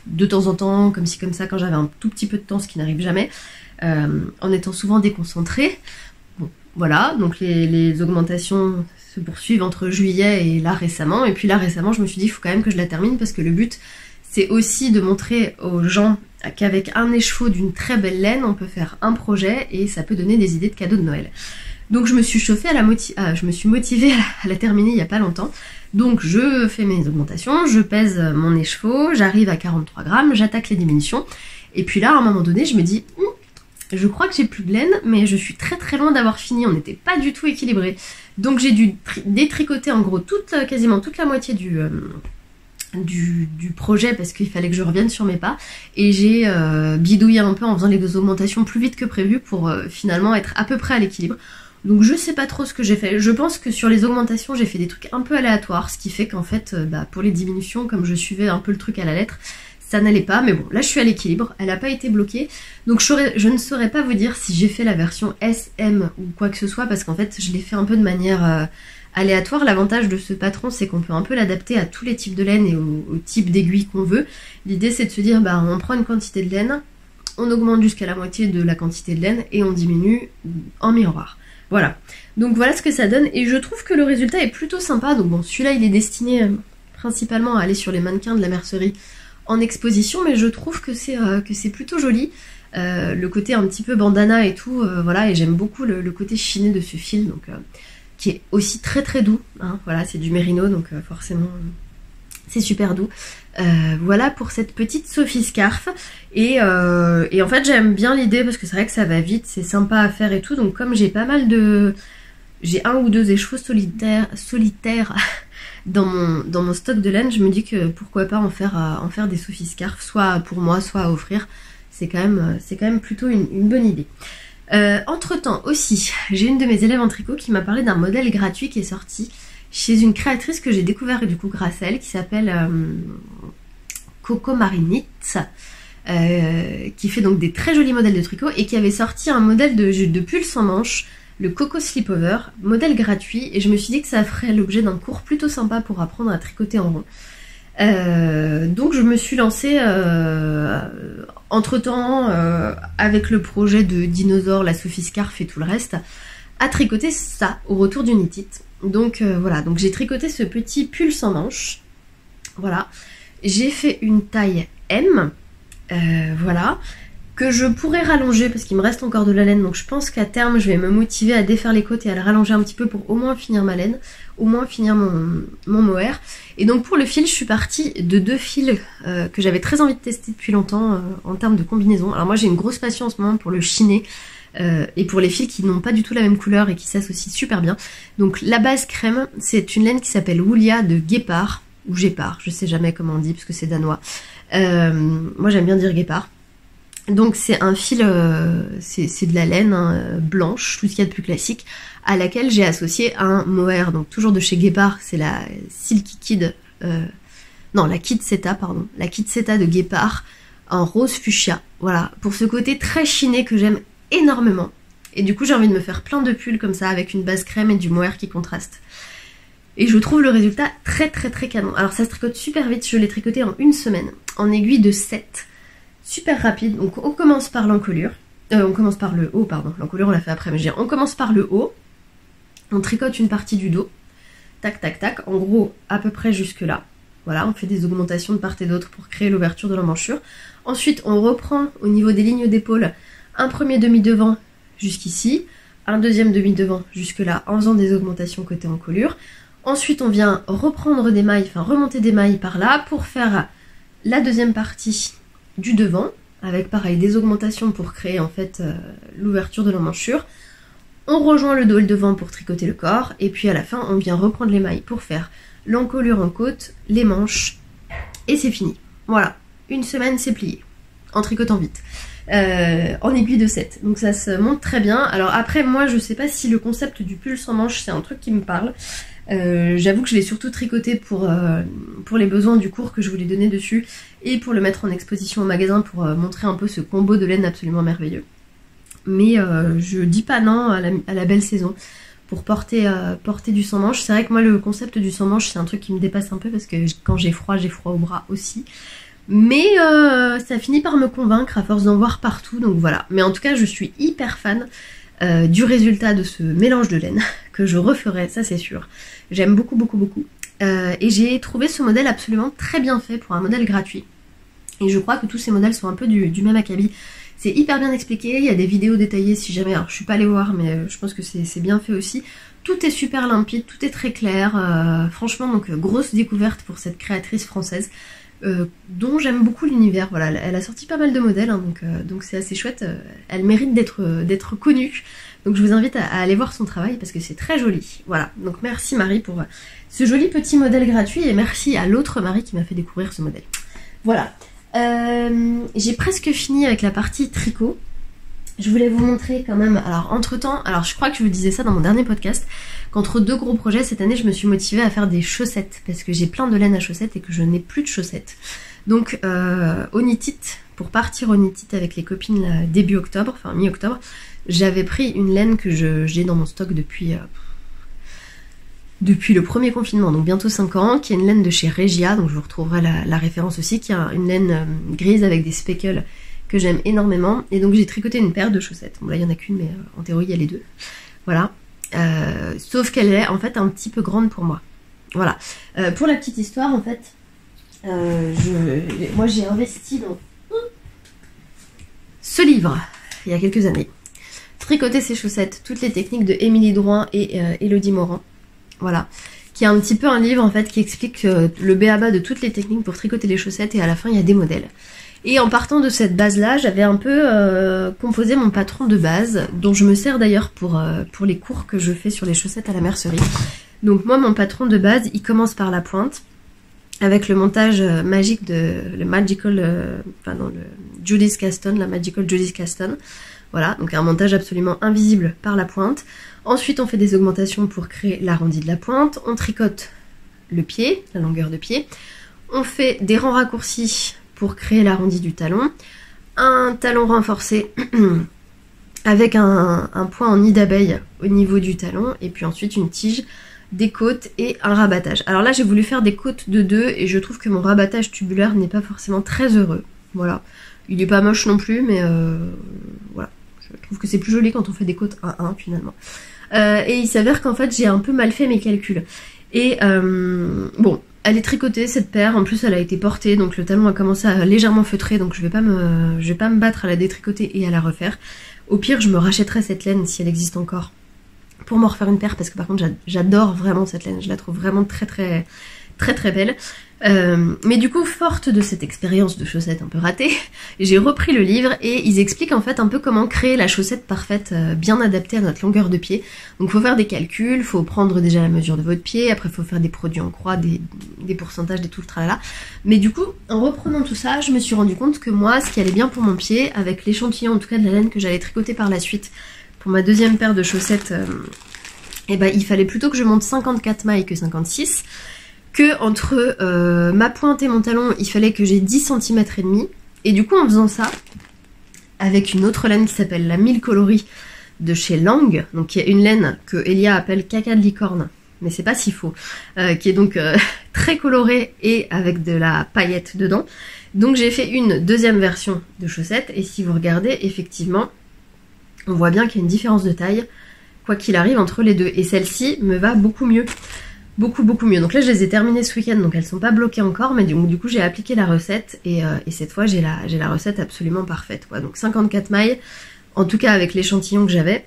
de temps en temps, comme ci comme ça, quand j'avais un tout petit peu de temps, ce qui n'arrive jamais, en étant souvent déconcentrée. Bon, voilà, donc les augmentations se poursuivent entre juillet et là récemment. Et puis là récemment, je me suis dit, il faut quand même que je la termine parce que le but, c'est aussi de montrer aux gens qu'avec un écheveau d'une très belle laine, on peut faire un projet et ça peut donner des idées de cadeaux de Noël. Donc je me suis chauffée je me suis motivée à la terminer il n'y a pas longtemps. Donc je fais mes augmentations, je pèse mon écheveau, j'arrive à 43 grammes, j'attaque les diminutions. Et puis là, à un moment donné, je me dis, je crois que j'ai plus de laine, mais je suis très très loin d'avoir fini, on n'était pas du tout équilibré. Donc j'ai dû détricoter en gros quasiment toute la moitié du projet parce qu'il fallait que je revienne sur mes pas et j'ai bidouillé un peu en faisant les 2 augmentations plus vite que prévu pour finalement être à peu près à l'équilibre. Donc je sais pas trop ce que j'ai fait. Je pense que sur les augmentations j'ai fait des trucs un peu aléatoires, ce qui fait qu'en fait pour les diminutions, comme je suivais un peu le truc à la lettre, ça n'allait pas. Mais bon, là je suis à l'équilibre, elle n'a pas été bloquée. Donc je ne saurais pas vous dire si j'ai fait la version SM ou quoi que ce soit parce qu'en fait je l'ai fait un peu de manière aléatoire. L'avantage de ce patron, c'est qu'on peut un peu l'adapter à tous les types de laine et au type d'aiguille qu'on veut. L'idée c'est de se dire, on prend une quantité de laine, on augmente jusqu'à la moitié de la quantité de laine et on diminue en miroir. Voilà, donc voilà ce que ça donne et je trouve que le résultat est plutôt sympa. Donc bon, celui-là il est destiné principalement à aller sur les mannequins de la mercerie en exposition, mais je trouve que c'est plutôt joli. Le côté un petit peu bandana et tout, voilà, et j'aime beaucoup le côté chiné de ce fil, donc qui est aussi très très doux, hein, voilà, c'est du mérino, donc forcément c'est super doux. Voilà pour cette petite Sophie Scarf, et en fait j'aime bien l'idée parce que c'est vrai que ça va vite, c'est sympa à faire et tout, donc comme j'ai pas mal de... j'ai 1 ou 2 écheveaux solitaires dans mon stock de laine, je me dis que pourquoi pas en faire des Sophie Scarf, soit pour moi, soit à offrir, c'est quand même plutôt une bonne idée. Entre temps aussi, j'ai une de mes élèves en tricot qui m'a parlé d'un modèle gratuit qui est sorti chez une créatrice que j'ai découvert du coup grâce à elle, qui s'appelle Coco Marinit, qui fait donc des très jolis modèles de tricot et qui avait sorti un modèle de pull sans manches, le Coco Slipover, modèle gratuit, et je me suis dit que ça ferait l'objet d'un cours plutôt sympa pour apprendre à tricoter en rond. Donc je me suis lancée entre temps avec le projet de dinosaure, la Sophie Scarf et tout le reste, à tricoter ça au retour du Knit It. Donc voilà, donc j'ai tricoté ce petit pull sans manches, voilà, j'ai fait une taille M, voilà, que je pourrais rallonger parce qu'il me reste encore de la laine, donc je pense qu'à terme je vais me motiver à défaire les côtes et à le rallonger un petit peu pour au moins finir ma laine, au moins finir mon mohair. Et donc pour le fil, je suis partie de 2 fils que j'avais très envie de tester depuis longtemps en termes de combinaison. Alors moi j'ai une grosse passion en ce moment pour le chiné et pour les fils qui n'ont pas du tout la même couleur et qui s'associent super bien. Donc la base crème, c'est une laine qui s'appelle Wulia de Guépard, ou Gépard, je sais jamais comment on dit parce que c'est danois. Moi j'aime bien dire Guépard. Donc c'est un fil, c'est de la laine blanche, tout ce qu'il y a de plus classique, à laquelle j'ai associé un mohair, donc toujours de chez Guépard, c'est la Silky Kid, non la Kid Seta, pardon, la Kid Seta de Guépard, en rose fuchsia, voilà, pour ce côté très chiné que j'aime énormément, et du coup j'ai envie de me faire plein de pulls comme ça, avec une base crème et du mohair qui contraste. Et je trouve le résultat très très très canon. Alors ça se tricote super vite, je l'ai tricoté en 1 semaine, en aiguille de 7. Super rapide, donc on commence par l'encolure, on commence par le haut, pardon, l'encolure on l'a fait après, mais je veux dire, on commence par le haut, on tricote une partie du dos, tac tac tac, en gros à peu près jusque là, voilà, on fait des augmentations de part et d'autre pour créer l'ouverture de l'emmanchure. Ensuite on reprend au niveau des lignes d'épaule un premier demi-devant jusqu'ici, un deuxième demi-devant jusque là en faisant des augmentations côté encolure. Ensuite on vient reprendre des mailles, enfin remonter des mailles par là pour faire la deuxième partie du devant, avec pareil des augmentations pour créer en fait l'ouverture de l'emmanchure. On rejoint le dos et le devant pour tricoter le corps, et puis à la fin on vient reprendre les mailles pour faire l'encolure en côte, les manches, et c'est fini. Voilà, 1 semaine c'est plié, en tricotant vite, en aiguille de 7, donc ça se monte très bien. Alors après moi je sais pas si le concept du pull sans manches c'est un truc qui me parle. J'avoue que je l'ai surtout tricoté pour les besoins du cours que je voulais donner dessus et pour le mettre en exposition au magasin pour montrer un peu ce combo de laine absolument merveilleux. Mais je dis pas non à la belle saison pour porter du sans manche. C'est vrai que moi le concept du sans manche c'est un truc qui me dépasse un peu parce que quand j'ai froid au bras aussi. Mais ça finit par me convaincre à force d'en voir partout, donc voilà. Mais en tout cas je suis hyper fan du résultat de ce mélange de laine que je referai, ça c'est sûr. J'aime beaucoup beaucoup beaucoup. Et j'ai trouvé ce modèle absolument très bien fait pour un modèle gratuit. Et je crois que tous ces modèles sont un peu du même acabit. C'est hyper bien expliqué, il y a des vidéos détaillées si jamais, alors je suis pas allée voir mais je pense que c'est bien fait aussi. Tout est super limpide, tout est très clair, franchement donc grosse découverte pour cette créatrice française dont j'aime beaucoup l'univers. Voilà, elle a sorti pas mal de modèles hein, donc c'est assez chouette, elle mérite d'être connue. Donc je vous invite à aller voir son travail parce que c'est très joli. Voilà, donc merci Marie pour ce joli petit modèle gratuit et merci à l'autre Marie qui m'a fait découvrir ce modèle. Voilà. J'ai presque fini avec la partie tricot. Je voulais vous montrer quand même, alors entre temps, alors je crois que je vous disais ça dans mon dernier podcast, qu'entre deux gros projets cette année je me suis motivée à faire des chaussettes parce que j'ai plein de laine à chaussettes et que je n'ai plus de chaussettes. Donc au Knit-It, pour partir au Knit-It avec les copines là, début octobre, enfin mi-octobre, j'avais pris une laine que j'ai dans mon stock depuis le premier confinement, donc bientôt 5 ans, qui est une laine de chez Regia, donc je vous retrouverai la référence aussi, qui a une laine grise avec des speckles que j'aime énormément, et donc j'ai tricoté une paire de chaussettes. Bon là il n'y en a qu'une, mais en théorie il y a les deux. Voilà. Sauf qu'elle est en fait un petit peu grande pour moi. Voilà. Pour la petite histoire, en fait, moi j'ai investi dans ce livre, il y a quelques années. Tricoter ses chaussettes, toutes les techniques de Émilie Drouin et Elodie Morand. Voilà, qui est un petit peu un livre en fait qui explique le b.a.-ba de toutes les techniques pour tricoter les chaussettes et à la fin il y a des modèles. Et en partant de cette base là, j'avais un peu composé mon patron de base, dont je me sers d'ailleurs pour les cours que je fais sur les chaussettes à la mercerie. Donc moi mon patron de base, il commence par la pointe, avec le montage magique de le Judith Caston, la Magical Judith Caston. Voilà, donc un montage absolument invisible par la pointe. Ensuite, on fait des augmentations pour créer l'arrondi de la pointe. On tricote le pied, la longueur de pied. On fait des rangs raccourcis pour créer l'arrondi du talon. Un talon renforcé avec un point en nid d'abeille au niveau du talon. Et puis ensuite, une tige, des côtes et un rabattage. Alors là, j'ai voulu faire des côtes de 2 et je trouve que mon rabattage tubulaire n'est pas forcément très heureux. Voilà. Il est pas moche non plus, mais voilà. Je trouve que c'est plus joli quand on fait des côtes 1-1 finalement. Et il s'avère qu'en fait j'ai un peu mal fait mes calculs. Et bon, elle est tricotée cette paire, en plus elle a été portée, donc le talon a commencé à légèrement feutrer, donc je vais pas me battre à la détricoter et à la refaire. Au pire je me rachèterai cette laine si elle existe encore pour m'en refaire une paire, parce que par contre j'adore vraiment cette laine, je la trouve vraiment très très très très belle. Mais du coup, forte de cette expérience de chaussette un peu ratée, j'ai repris le livre et ils expliquent en fait un peu comment créer la chaussette parfaite, bien adaptée à notre longueur de pied. Donc faut faire des calculs, faut prendre déjà la mesure de votre pied, après faut faire des produits en croix, des pourcentages, des tout le tralala. Mais du coup, en reprenant tout ça, je me suis rendu compte que moi, ce qui allait bien pour mon pied, avec l'échantillon en tout cas de la laine que j'allais tricoter par la suite pour ma deuxième paire de chaussettes, et ben il fallait plutôt que je monte 54 mailles que 56. Que entre ma pointe et mon talon, il fallait que j'ai 10 cm et demi. Et du coup, en faisant ça, avec une autre laine qui s'appelle la 1000 coloris de chez Lang, donc qui est une laine que Elia appelle caca de licorne, mais c'est pas si faux, qui est donc très colorée et avec de la paillette dedans. Donc j'ai fait une deuxième version de chaussettes, et si vous regardez, effectivement, on voit bien qu'il y a une différence de taille, quoi qu'il arrive, entre les deux. Et celle-ci me va beaucoup mieux. Beaucoup mieux. Donc là je les ai terminées ce week-end, donc elles sont pas bloquées encore, mais du coup j'ai appliqué la recette et cette fois j'ai la recette absolument parfaite, quoi. Donc 54 mailles, en tout cas avec l'échantillon que j'avais,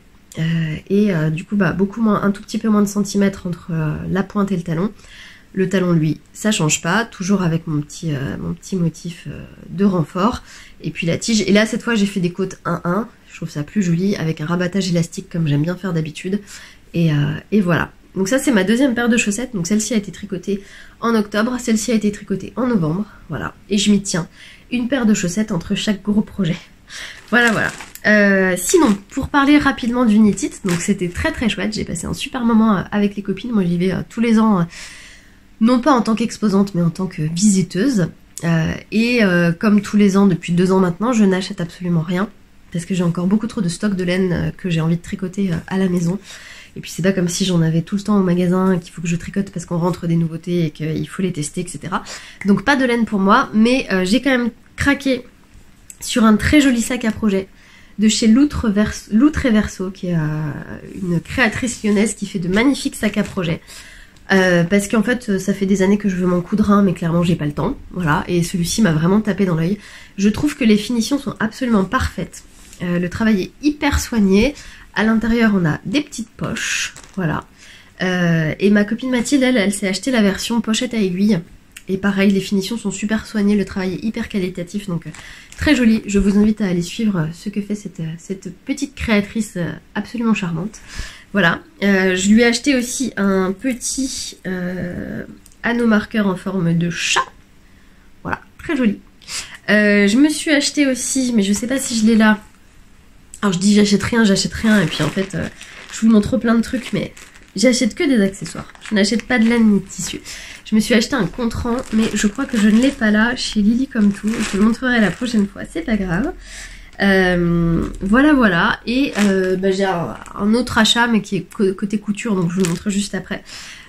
du coup bah beaucoup moins, un tout petit peu moins de centimètres entre la pointe et le talon. Le talon lui ça change pas, toujours avec mon petit motif de renfort, et puis la tige. Et là cette fois j'ai fait des côtes 1-1, je trouve ça plus joli, avec un rabattage élastique comme j'aime bien faire d'habitude, et voilà. Donc ça c'est ma deuxième paire de chaussettes, donc celle-ci a été tricotée en octobre, celle-ci a été tricotée en novembre, voilà. Et je m'y tiens, une paire de chaussettes entre chaque gros projet. Voilà, voilà. Sinon, pour parler rapidement du Knit-It, donc c'était très très chouette, j'ai passé un super moment avec les copines, moi j'y vais tous les ans, non pas en tant qu'exposante, mais en tant que visiteuse. Comme tous les ans, depuis 2 ans maintenant, je n'achète absolument rien, parce que j'ai encore beaucoup trop de stock de laine que j'ai envie de tricoter à la maison. Et puis c'est pas comme si j'en avais tout le temps au magasin, qu'il faut que je tricote parce qu'on rentre des nouveautés et qu'il faut les tester, etc. Donc pas de laine pour moi, mais j'ai quand même craqué sur un très joli sac à projet de chez Loutre et Verso, qui est une créatrice lyonnaise qui fait de magnifiques sacs à projet. Parce qu'en fait ça fait des années que je veux m'en coudre un, mais clairement j'ai pas le temps, voilà, et celui-ci m'a vraiment tapé dans l'œil. Je trouve que les finitions sont absolument parfaites, le travail est hyper soigné, à l'intérieur on a des petites poches, voilà, et ma copine Mathilde elle s'est acheté la version pochette à aiguille, et pareil les finitions sont super soignées, le travail est hyper qualitatif, donc très joli. Je vous invite à aller suivre ce que fait cette petite créatrice absolument charmante. Voilà, je lui ai acheté aussi un petit anneau marqueur en forme de chat. Voilà, très joli. Je me suis acheté aussi, mais je sais pas si je l'ai là. Alors je dis j'achète rien, et puis en fait, je vous montre plein de trucs, mais j'achète que des accessoires. Je n'achète pas de laine ni de tissu. Je me suis acheté un contre-rang, mais je crois que je ne l'ai pas là, chez Lily comme tout. Je vous le montrerai la prochaine fois, c'est pas grave. Voilà, et j'ai un autre achat mais qui est côté couture, donc je vous le montre juste après,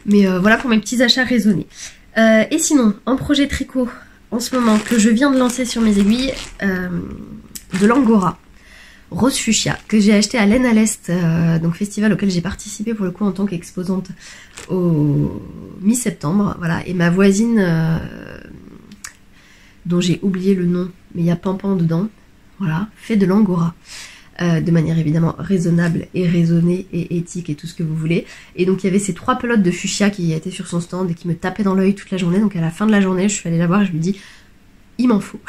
mais voilà pour mes petits achats raisonnés. Et sinon en projet tricot en ce moment que je viens de lancer sur mes aiguilles, de l'Angora rose fuchsia que j'ai acheté à Laine à l'Est, donc festival auquel j'ai participé pour le coup en tant qu'exposante au mi-septembre, voilà, et ma voisine dont j'ai oublié le nom mais il y a Pampan dedans, voilà, fait de l'Angora, de manière évidemment raisonnable et raisonnée et éthique et tout ce que vous voulez. Et donc il y avait ces 3 pelotes de fuchsia qui étaient sur son stand et qui me tapaient dans l'œil toute la journée. Donc à la fin de la journée, je suis allée la voir et je lui dis il m'en faut.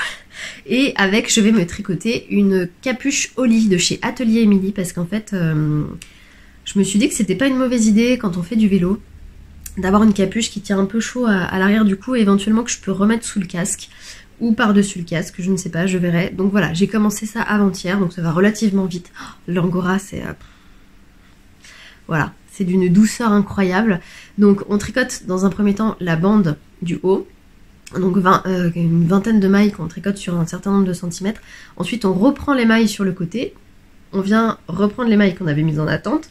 Et avec, je vais me tricoter une capuche Oli de chez Atelier Émilie, parce qu'en fait, je me suis dit que c'était pas une mauvaise idée quand on fait du vélo d'avoir une capuche qui tient un peu chaud à l'arrière du cou et éventuellement que je peux remettre sous le casque ou par-dessus le casque, je ne sais pas, je verrai. Donc voilà, j'ai commencé ça avant-hier, donc ça va relativement vite. Oh, l'Angora, c'est... voilà, c'est d'une douceur incroyable. Donc on tricote dans un premier temps la bande du haut, donc une vingtaine de mailles qu'on tricote sur un certain nombre de centimètres. Ensuite on reprend les mailles sur le côté, on vient reprendre les mailles qu'on avait mises en attente,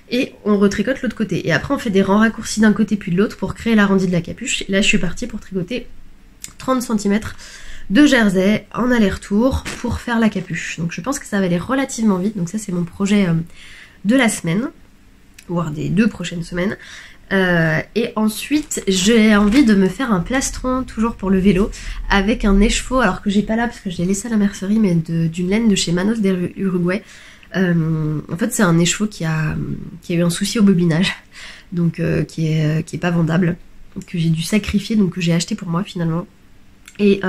et on retricote l'autre côté. Et après on fait des rangs raccourcis d'un côté puis de l'autre pour créer l'arrondi de la capuche. Et là je suis partie pour tricoter 30 cm de jersey en aller-retour pour faire la capuche. Donc je pense que ça va aller relativement vite. Donc ça c'est mon projet de la semaine, voire des 2 prochaines semaines. Et ensuite j'ai envie de me faire un plastron, toujours pour le vélo, avec un écheveau, alors que j'ai pas là parce que je l'ai laissé à la mercerie, mais d'une laine de chez Manos d'Uruguay. En fait c'est un écheveau qui a eu un souci au bobinage, donc qui est pas vendable, que j'ai dû sacrifier, donc que j'ai acheté pour moi finalement, et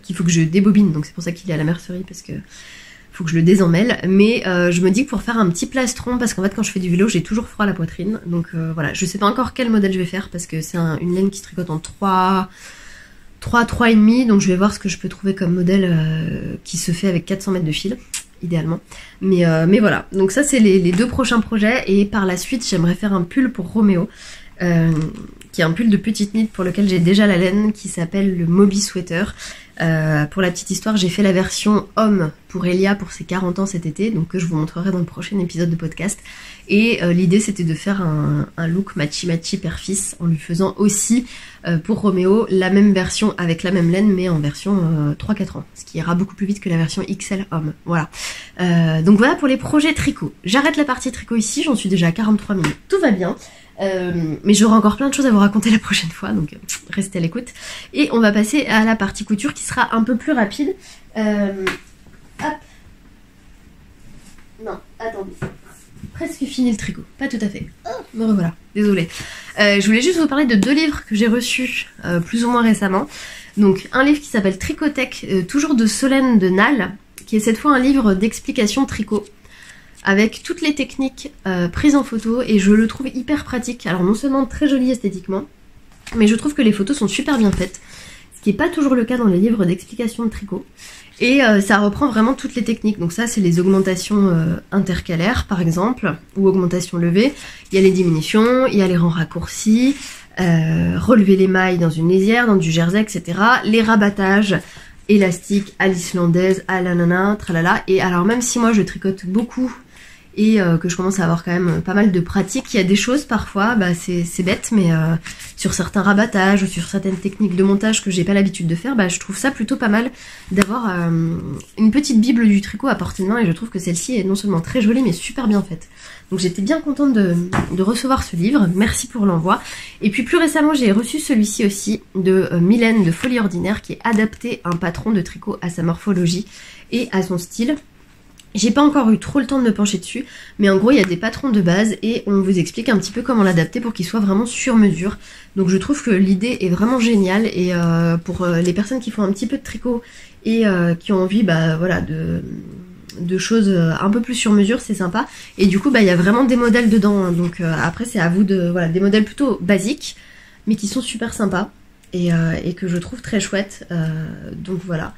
qu'il faut que je débobine, donc c'est pour ça qu'il est à la mercerie, parce que faut que je le désemmêle. Mais je me dis que pour faire un petit plastron, parce qu'en fait quand je fais du vélo j'ai toujours froid à la poitrine, donc voilà, je sais pas encore quel modèle je vais faire parce que c'est une laine qui se tricote en 3,5, donc je vais voir ce que je peux trouver comme modèle qui se fait avec 400 mètres de fil idéalement, mais voilà, donc ça c'est les 2 prochains projets. Et par la suite j'aimerais faire un pull pour Roméo, qui est un pull de petite knit pour lequel j'ai déjà la laine, qui s'appelle le Moby Sweater. Pour la petite histoire, j'ai fait la version homme pour Elia pour ses 40 ans cet été, donc que je vous montrerai dans le prochain épisode de podcast. Et l'idée c'était de faire un look matchy père-fils en lui faisant aussi pour Roméo la même version avec la même laine mais en version 3-4 ans, ce qui ira beaucoup plus vite que la version XL homme. Voilà. Donc voilà pour les projets tricot. J'arrête la partie tricot ici, j'en suis déjà à 43 minutes, tout va bien. Mais j'aurai encore plein de choses à vous raconter la prochaine fois, donc restez à l'écoute. Et on va passer à la partie couture qui sera un peu plus rapide. Hop. Non, attendez. Presque fini le tricot, pas tout à fait. Oh, me revoilà, désolée. Je voulais juste vous parler de 2 livres que j'ai reçus plus ou moins récemment. Donc un livre qui s'appelle Tricotech, toujours de Solène de Nal, qui est cette fois un livre d'explication tricot, avec toutes les techniques prises en photo, et je le trouve hyper pratique. Alors non seulement très joli esthétiquement, mais je trouve que les photos sont super bien faites, ce qui n'est pas toujours le cas dans les livres d'explication de tricot. Et ça reprend vraiment toutes les techniques. Donc ça c'est les augmentations intercalaires par exemple, ou augmentations levées. Il y a les diminutions, il y a les rangs raccourcis, relever les mailles dans une lisière, dans du jersey, etc. Les rabattages élastiques à l'islandaise, à la nana, tralala. Et alors même si moi je tricote beaucoup et que je commence à avoir quand même pas mal de pratique. Il y a des choses parfois, bah c'est bête, mais sur certains rabattages ou sur certaines techniques de montage que j'ai pas l'habitude de faire, bah je trouve ça plutôt pas mal d'avoir une petite bible du tricot à portée de main, et je trouve que celle-ci est non seulement très jolie mais super bien faite. Donc j'étais bien contente de recevoir ce livre, merci pour l'envoi. Et puis plus récemment j'ai reçu celui-ci aussi de Mylène de Folie Ordinaire, qui est adapté un patron de tricot à sa morphologie et à son style. J'ai pas encore eu trop le temps de me pencher dessus, mais en gros il y a des patrons de base et on vous explique un petit peu comment l'adapter pour qu'il soit vraiment sur mesure. Donc je trouve que l'idée est vraiment géniale, et pour les personnes qui font un petit peu de tricot et qui ont envie bah voilà de choses un peu plus sur mesure, c'est sympa. Et du coup bah il y a vraiment des modèles dedans, hein. Donc après c'est à vous de voilà, des modèles plutôt basiques mais qui sont super sympas et que je trouve très chouettes. Donc voilà.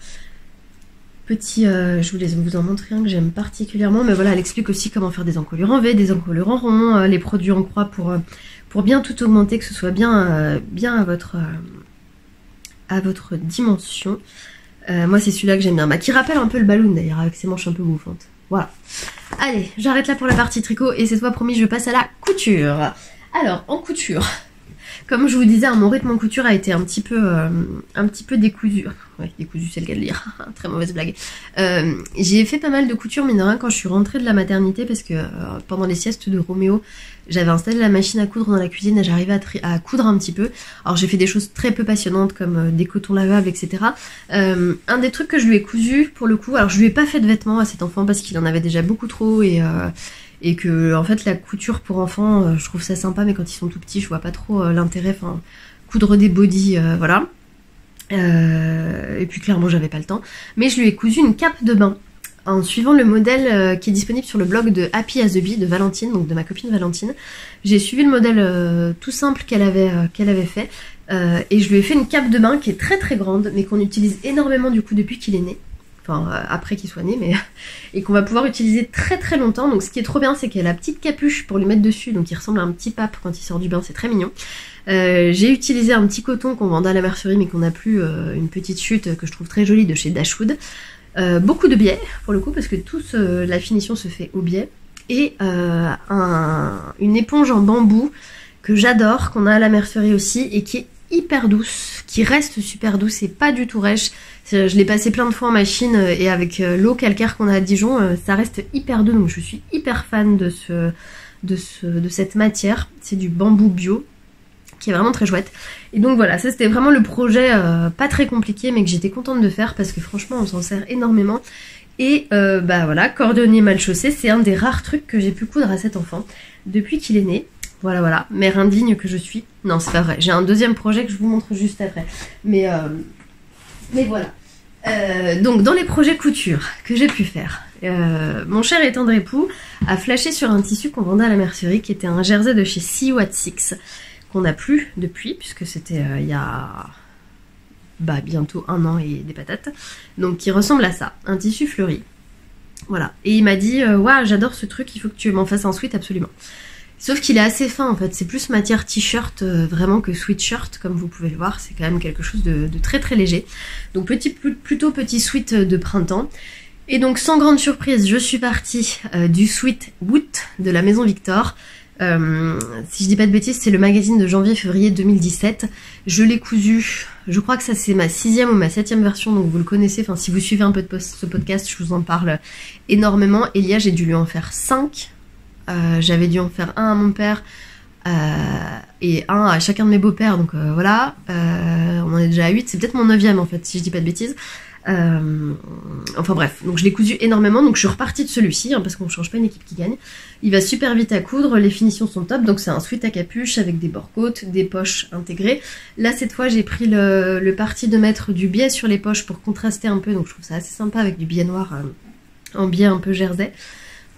Petit, je voulais vous en montrer un que j'aime particulièrement, mais voilà, elle explique aussi comment faire des encolures en V, des encolures en rond, les produits en croix pour bien tout augmenter, que ce soit bien, bien à votre dimension. Moi c'est celui-là que j'aime bien, bah, qui rappelle un peu le ballon d'ailleurs, avec ses manches un peu bouffantes. Voilà. Allez, j'arrête là pour la partie tricot, et cette fois promis je passe à la couture. Alors, en couture, comme je vous disais, mon rythme en couture a été un petit peu décousu. Ouais, décousu, c'est le cas de le dire. Très mauvaise blague. J'ai fait pas mal de couture, mine de rien, quand je suis rentrée de la maternité, parce que pendant les siestes de Roméo, j'avais installé la machine à coudre dans la cuisine et j'arrivais à coudre un petit peu. Alors j'ai fait des choses très peu passionnantes comme des cotons lavables, etc. Un des trucs que je lui ai cousu, pour le coup, alors je lui ai pas fait de vêtements à cet enfant parce qu'il en avait déjà beaucoup trop, et que en fait la couture pour enfants, je trouve ça sympa, mais quand ils sont tout petits je vois pas trop l'intérêt, enfin coudre des bodys, voilà. Et puis clairement j'avais pas le temps, mais je lui ai cousu une cape de bain en suivant le modèle qui est disponible sur le blog de Happy as a Bee de Valentine, donc de ma copine Valentine. J'ai suivi le modèle tout simple qu'elle avait fait, et je lui ai fait une cape de bain qui est très très grande, mais qu'on utilise énormément du coup depuis qu'il est né. Enfin après qu'il soit né, mais et qu'on va pouvoir utiliser très très longtemps. Donc ce qui est trop bien, c'est qu'elle a la petite capuche pour lui mettre dessus, donc il ressemble à un petit pape quand il sort du bain, c'est très mignon. J'ai utilisé un petit coton qu'on vendait à la mercerie mais qu'on n'a plus, une petite chute que je trouve très jolie de chez Dashwood. Beaucoup de biais pour le coup, parce que la finition se fait au biais, et une éponge en bambou que j'adore, qu'on a à la mercerie aussi, et qui est hyper douce, qui reste super douce et pas du tout rêche. Je l'ai passé plein de fois en machine, et avec l'eau calcaire qu'on a à Dijon, ça reste hyper doux, donc je suis hyper fan de cette matière. C'est du bambou bio qui est vraiment très chouette. Et donc voilà, ça c'était vraiment le projet pas très compliqué, mais que j'étais contente de faire parce que franchement on s'en sert énormément. Et bah voilà, cordonnier mal chaussé, c'est un des rares trucs que j'ai pu coudre à cet enfant depuis qu'il est né. Voilà, mère indigne que je suis. Non, c'est pas vrai, j'ai un deuxième projet que je vous montre juste après. Mais voilà. Donc dans les projets couture que j'ai pu faire, mon cher et tendre époux a flashé sur un tissu qu'on vendait à la mercerie, qui était un jersey de chez See You at Six, qu'on n'a plus depuis, puisque c'était il y a bientôt 1 an et des patates, donc qui ressemble à ça, un tissu fleuri, voilà. Et il m'a dit waouh, j'adore ce truc, il faut que tu m'en fasses un sweat absolument. Sauf qu'il est assez fin en fait, c'est plus matière t-shirt vraiment que sweatshirt, comme vous pouvez le voir, c'est quand même quelque chose de très très léger. Donc plutôt petit sweat de printemps. Et donc sans grande surprise, je suis partie du sweat Woot de la Maison Victor. Si je dis pas de bêtises, c'est le magazine de janvier-février 2017. Je l'ai cousu, je crois que ça c'est ma 6e ou ma 7e version, donc vous le connaissez, enfin si vous suivez un peu ce podcast, je vous en parle énormément. Elia, j'ai dû lui en faire 5. J'avais dû en faire un à mon père et un à chacun de mes beaux-pères, donc voilà, on en est déjà à 8, c'est peut-être mon 9e en fait, si je dis pas de bêtises. Enfin bref, donc je l'ai cousu énormément, donc je suis repartie de celui-ci, hein, parce qu'on ne change pas une équipe qui gagne. Il va super vite à coudre, les finitions sont top, donc c'est un sweat à capuche avec des bords-côtes, des poches intégrées. Là cette fois j'ai pris le parti de mettre du biais sur les poches pour contraster un peu, donc je trouve ça assez sympa avec du biais noir en biais un peu jersey.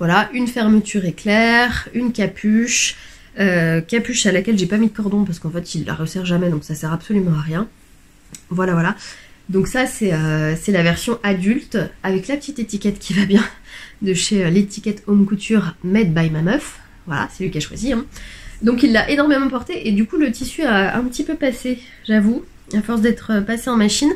Voilà, une fermeture éclair, une capuche, capuche à laquelle j'ai pas mis de cordon parce qu'en fait il la resserre jamais, donc ça sert absolument à rien. Voilà. Donc ça c'est la version adulte avec la petite étiquette qui va bien de chez l'étiquette Home Couture Made by ma meuf. Voilà, c'est lui qui a choisi, hein. Donc il l'a énormément porté et du coup le tissu a un petit peu passé, j'avoue. à force d'être passé en machine.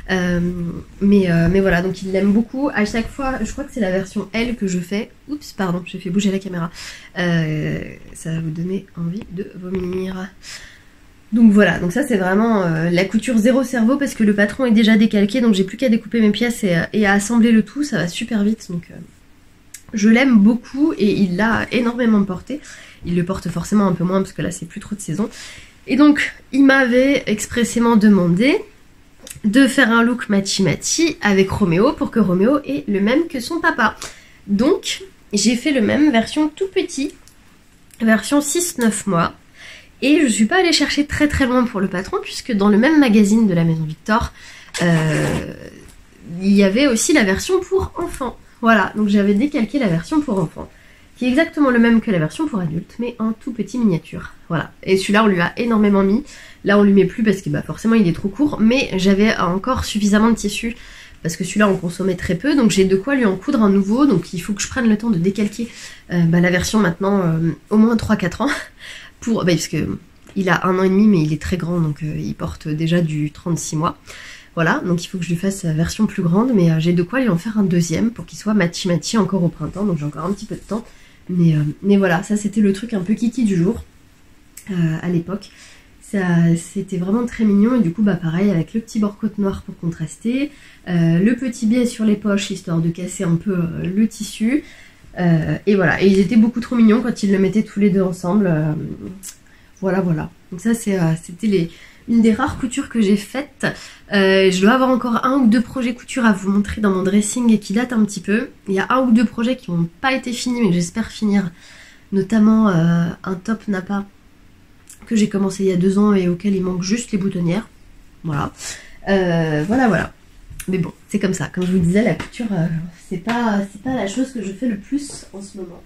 Mais voilà, donc il l'aime beaucoup. À chaque fois, je crois que c'est la version L que je fais. Oups, pardon, j'ai fait bouger la caméra. Ça va vous donner envie de vomir. Donc voilà, donc ça c'est vraiment la couture zéro cerveau parce que le patron est déjà décalqué, donc j'ai plus qu'à découper mes pièces et à assembler le tout, ça va super vite. Donc je l'aime beaucoup et il l'a énormément porté. Il le porte forcément un peu moins parce que là c'est plus trop de saison. Et donc il m'avait expressément demandé de faire un look matchy avec Roméo pour que Roméo ait le même que son papa. Donc j'ai fait le même version tout petit, version 6-9 mois. Et je suis pas allée chercher très loin pour le patron puisque dans le même magazine de la Maison Victor, il y avait aussi la version pour enfants. Voilà, donc j'avais décalqué la version pour enfants, qui est exactement le même que la version pour adultes, mais en tout petit miniature. Voilà, et celui-là on lui a énormément mis. Là on lui met plus parce que bah, forcément il est trop court, mais j'avais encore suffisamment de tissu parce que celui-là on consommait très peu, donc j'ai de quoi lui en coudre un nouveau, donc il faut que je prenne le temps de décalquer la version maintenant au moins 3-4 ans. Parce que il a 1 an et demi mais il est très grand donc il porte déjà du 36 mois. Voilà, donc il faut que je lui fasse sa version plus grande, mais j'ai de quoi lui en faire un deuxième pour qu'il soit matchy encore au printemps, donc j'ai encore un petit peu de temps. Mais voilà, ça c'était le truc un peu kiki du jour à l'époque. C'était vraiment très mignon et du coup bah pareil avec le petit bord côte noir pour contraster, le petit biais sur les poches histoire de casser un peu le tissu. Et voilà, et ils étaient beaucoup trop mignons quand ils le mettaient tous les deux ensemble. Voilà. Donc ça c'était une des rares coutures que j'ai faites. Je dois avoir encore 1 ou 2 projets couture à vous montrer dans mon dressing et qui datent un petit peu. Il y a 1 ou 2 projets qui n'ont pas été finis mais que j'espère finir. Notamment un top Napa que j'ai commencé il y a 2 ans et auquel il manque juste les boutonnières. Voilà. Voilà. Mais bon, c'est comme ça. Comme je vous disais, la couture, c'est pas la chose que je fais le plus en ce moment.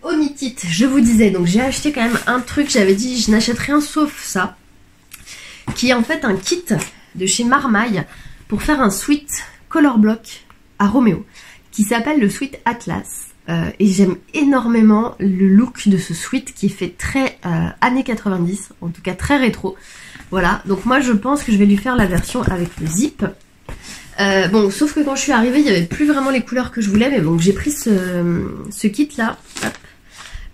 Onitite, je vous disais, donc j'ai acheté quand même un truc, j'avais dit je n'achète rien sauf ça, qui est en fait un kit de chez Marmaille pour faire un sweat color block à Roméo, qui s'appelle le sweat Atlas. Et j'aime énormément le look de ce sweat qui fait très années 90, en tout cas très rétro. Voilà, donc moi je pense que je vais lui faire la version avec le zip. Bon, sauf que quand je suis arrivée, il n'y avait plus vraiment les couleurs que je voulais, mais bon, j'ai pris ce kit là, hop,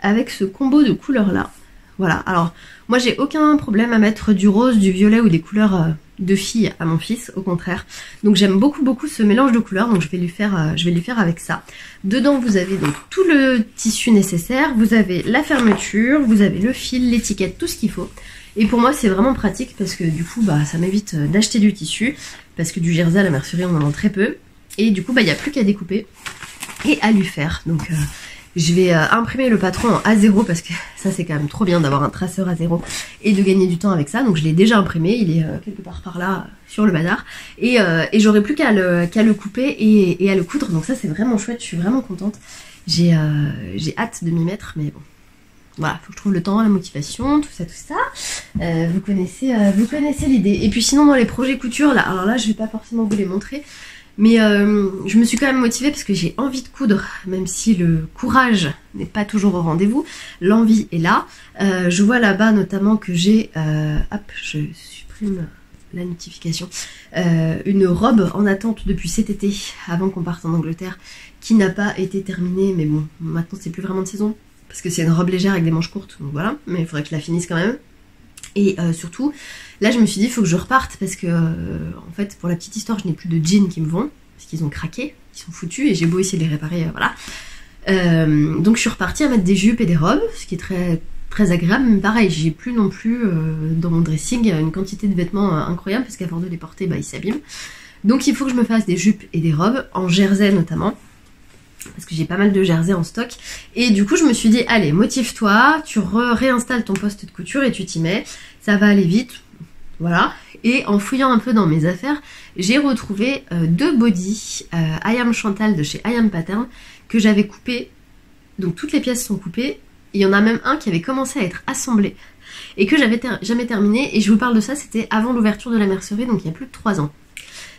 avec ce combo de couleurs là. Voilà, alors moi j'ai aucun problème à mettre du rose, du violet ou des couleurs de fille à mon fils, au contraire. Donc j'aime beaucoup ce mélange de couleurs, donc je vais lui faire avec ça. Dedans vous avez donc tout le tissu nécessaire, vous avez la fermeture, vous avez le fil, l'étiquette, tout ce qu'il faut. Et pour moi c'est vraiment pratique parce que du coup bah ça m'évite d'acheter du tissu, parce que du jersey à la mercerie on en vend très peu. Et du coup bah il n'y a plus qu'à découper et à lui faire. Donc je vais imprimer le patron en A0 parce que ça c'est quand même trop bien d'avoir un traceur A0 et de gagner du temps avec ça. Donc je l'ai déjà imprimé, il est quelque part par là sur le bazar. Et j'aurai plus qu'à le couper et à le coudre. Donc ça c'est vraiment chouette, je suis vraiment contente. J'ai hâte de m'y mettre, mais bon. Voilà, faut que je trouve le temps, la motivation, tout ça. Vous connaissez l'idée. Et puis sinon dans les projets couture, là, alors là je vais pas forcément vous les montrer. Mais je me suis quand même motivée parce que j'ai envie de coudre, même si le courage n'est pas toujours au rendez-vous. L'envie est là. Je vois là-bas notamment que j'ai... hop, je supprime la notification. Une robe en attente depuis cet été, avant qu'on parte en Angleterre, qui n'a pas été terminée. Mais bon, maintenant c'est plus vraiment de saison, parce que c'est une robe légère avec des manches courtes. Donc voilà, mais il faudrait que je la finisse quand même. Et surtout, là je me suis dit il faut que je reparte parce que en fait pour la petite histoire je n'ai plus de jeans qui me vont parce qu'ils ont craqué, ils sont foutus et j'ai beau essayer de les réparer, voilà. Donc je suis repartie à mettre des jupes et des robes, ce qui est très agréable, mais pareil j'ai plus non plus dans mon dressing une quantité de vêtements incroyable parce qu'à force de les porter bah ils s'abîment. Donc il faut que je me fasse des jupes et des robes, en jersey notamment, parce que j'ai pas mal de jersey en stock. Et du coup je me suis dit allez motive-toi, tu réinstalles ton poste de couture et tu t'y mets, ça va aller vite, voilà. Et en fouillant un peu dans mes affaires, j'ai retrouvé 2 bodys I Am Chantal de chez I Am Pattern que j'avais coupé, donc toutes les pièces sont coupées. Il y en a même un qui avait commencé à être assemblé et que j'avais jamais terminé, et je vous parle de ça, c'était avant l'ouverture de la mercerie, donc il y a plus de 3 ans.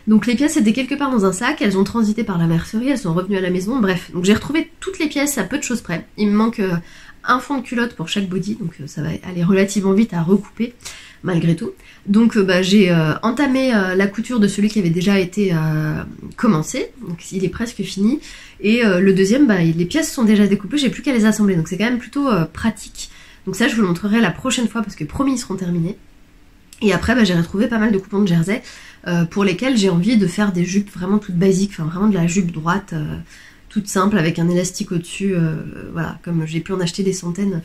Donc les pièces étaient quelque part dans un sac, elles ont transité par la mercerie, elles sont revenues à la maison, bref. Donc j'ai retrouvé toutes les pièces à peu de choses près. Il me manque un fond de culotte pour chaque body, donc ça va aller relativement vite à recouper. malgré tout. Donc j'ai entamé la couture de celui qui avait déjà été commencé, donc il est presque fini. Et le deuxième, les pièces sont déjà découpées, j'ai plus qu'à les assembler, donc c'est quand même plutôt pratique. Donc ça je vous le montrerai la prochaine fois parce que promis ils seront terminés. Et après j'ai retrouvé pas mal de coupons de jersey pour lesquels j'ai envie de faire des jupes vraiment toutes basiques, enfin vraiment de la jupe droite, toute simple avec un élastique au-dessus, voilà, comme j'ai pu en acheter des centaines,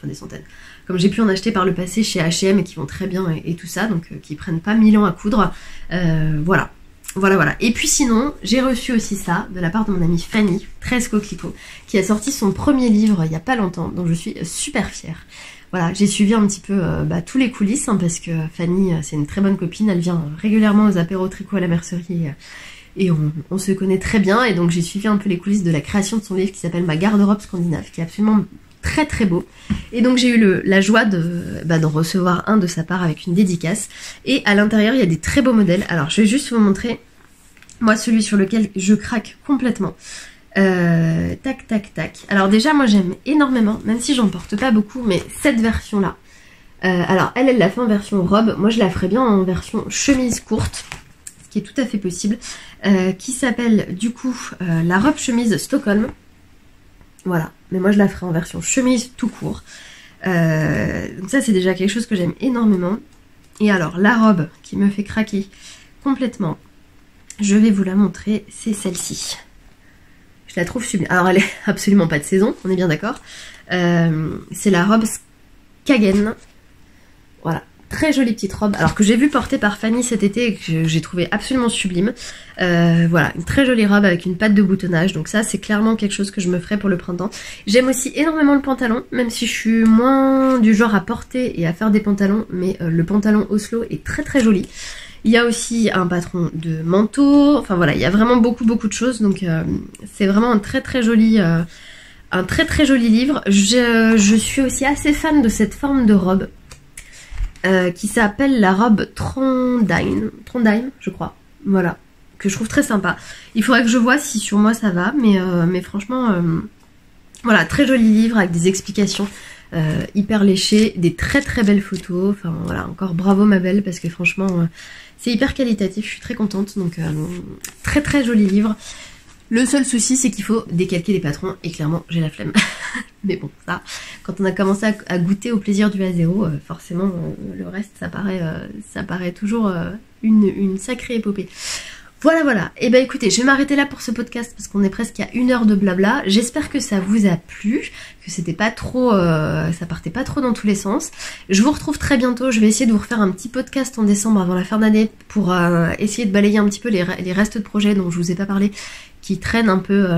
comme j'ai pu en acheter par le passé chez H&M et qui vont très bien et tout ça, donc qui prennent pas 1000 ans à coudre, voilà. Et puis sinon, j'ai reçu aussi ça de la part de mon amie Fanny, 13 coquelicots, qui a sorti son premier livre il y a pas longtemps, dont je suis super fière. Voilà, j'ai suivi un petit peu tous les coulisses, parce que Fanny, c'est une très bonne copine, elle vient régulièrement aux apéros tricot à la mercerie, et on se connaît très bien, et donc j'ai suivi un peu les coulisses de la création de son livre qui s'appelle Ma garde-robe scandinave, qui est absolument très très beau. Et donc j'ai eu la joie d'en recevoir un de sa part avec une dédicace, et à l'intérieur il y a des très beaux modèles. Alors je vais juste vous montrer, moi celui sur lequel je craque complètement. Tac. Alors déjà moi j'aime énormément, même si j'en porte pas beaucoup, mais cette version là. Alors elle l'a fait en version robe, moi je la ferais bien en version chemise courte, ce qui est tout à fait possible, qui s'appelle du coup la robe chemise Stockholm. Voilà, mais moi je la ferai en version chemise tout court. Donc ça c'est déjà quelque chose que j'aime énormément. Et alors la robe qui me fait craquer complètement, je vais vous la montrer, c'est celle-ci. Je la trouve sublime. Alors elle est absolument pas de saison, on est bien d'accord. C'est la robe Skagen. Voilà, très jolie petite robe. Alors que j'ai vu porter par Fanny cet été et que j'ai trouvé absolument sublime. Voilà, une très jolie robe avec une patte de boutonnage. Donc ça c'est clairement quelque chose que je me ferai pour le printemps. J'aime aussi énormément le pantalon, même si je suis moins du genre à porter et à faire des pantalons. Mais le pantalon Oslo est très très joli. Il y a aussi un patron de manteau, enfin voilà, il y a vraiment beaucoup de choses, donc c'est vraiment un très très joli livre. Je suis aussi assez fan de cette forme de robe qui s'appelle la robe Trondheim, je crois, voilà, que je trouve très sympa. Il faudrait que je vois si sur moi ça va, mais franchement, voilà, très joli livre avec des explications. Hyper léché, des très très belles photos, enfin voilà, encore bravo ma belle, parce que franchement c'est hyper qualitatif, je suis très contente, donc très très joli livre. Le seul souci c'est qu'il faut décalquer les patrons, et clairement j'ai la flemme. Mais bon, ça, quand on a commencé à goûter au plaisir du A0, forcément le reste ça paraît toujours une sacrée épopée. Voilà, et ben écoutez, je vais m'arrêter là pour ce podcast parce qu'on est presque à 1 heure de blabla. J'espère que ça vous a plu, que c'était pas trop, ça partait pas trop dans tous les sens. Je vous retrouve très bientôt, je vais essayer de vous refaire un petit podcast en décembre avant la fin d'année pour essayer de balayer un petit peu les restes de projets dont je vous ai pas parlé, qui traînent un peu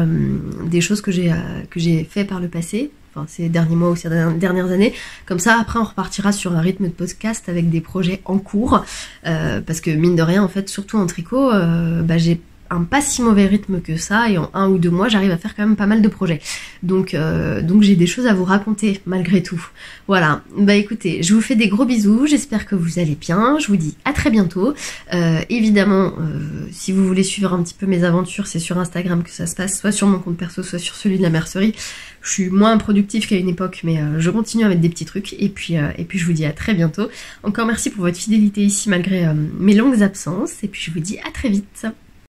des choses que j'ai fait par le passé. Enfin, ces derniers mois ou ces dernières années. Comme ça, après, on repartira sur un rythme de podcast avec des projets en cours. Parce que, mine de rien, en fait, surtout en tricot, j'ai un pas si mauvais rythme que ça. Et en 1 ou 2 mois, j'arrive à faire quand même pas mal de projets. Donc j'ai des choses à vous raconter, malgré tout. Voilà. Bah écoutez, je vous fais des gros bisous. J'espère que vous allez bien. Je vous dis à très bientôt. Évidemment, si vous voulez suivre un petit peu mes aventures, c'est sur Instagram que ça se passe. Soit sur mon compte perso, soit sur celui de la mercerie. Je suis moins productive qu'à une époque, mais je continue à mettre des petits trucs. Et puis je vous dis à très bientôt. Encore merci pour votre fidélité ici, malgré mes longues absences. Et puis je vous dis à très vite.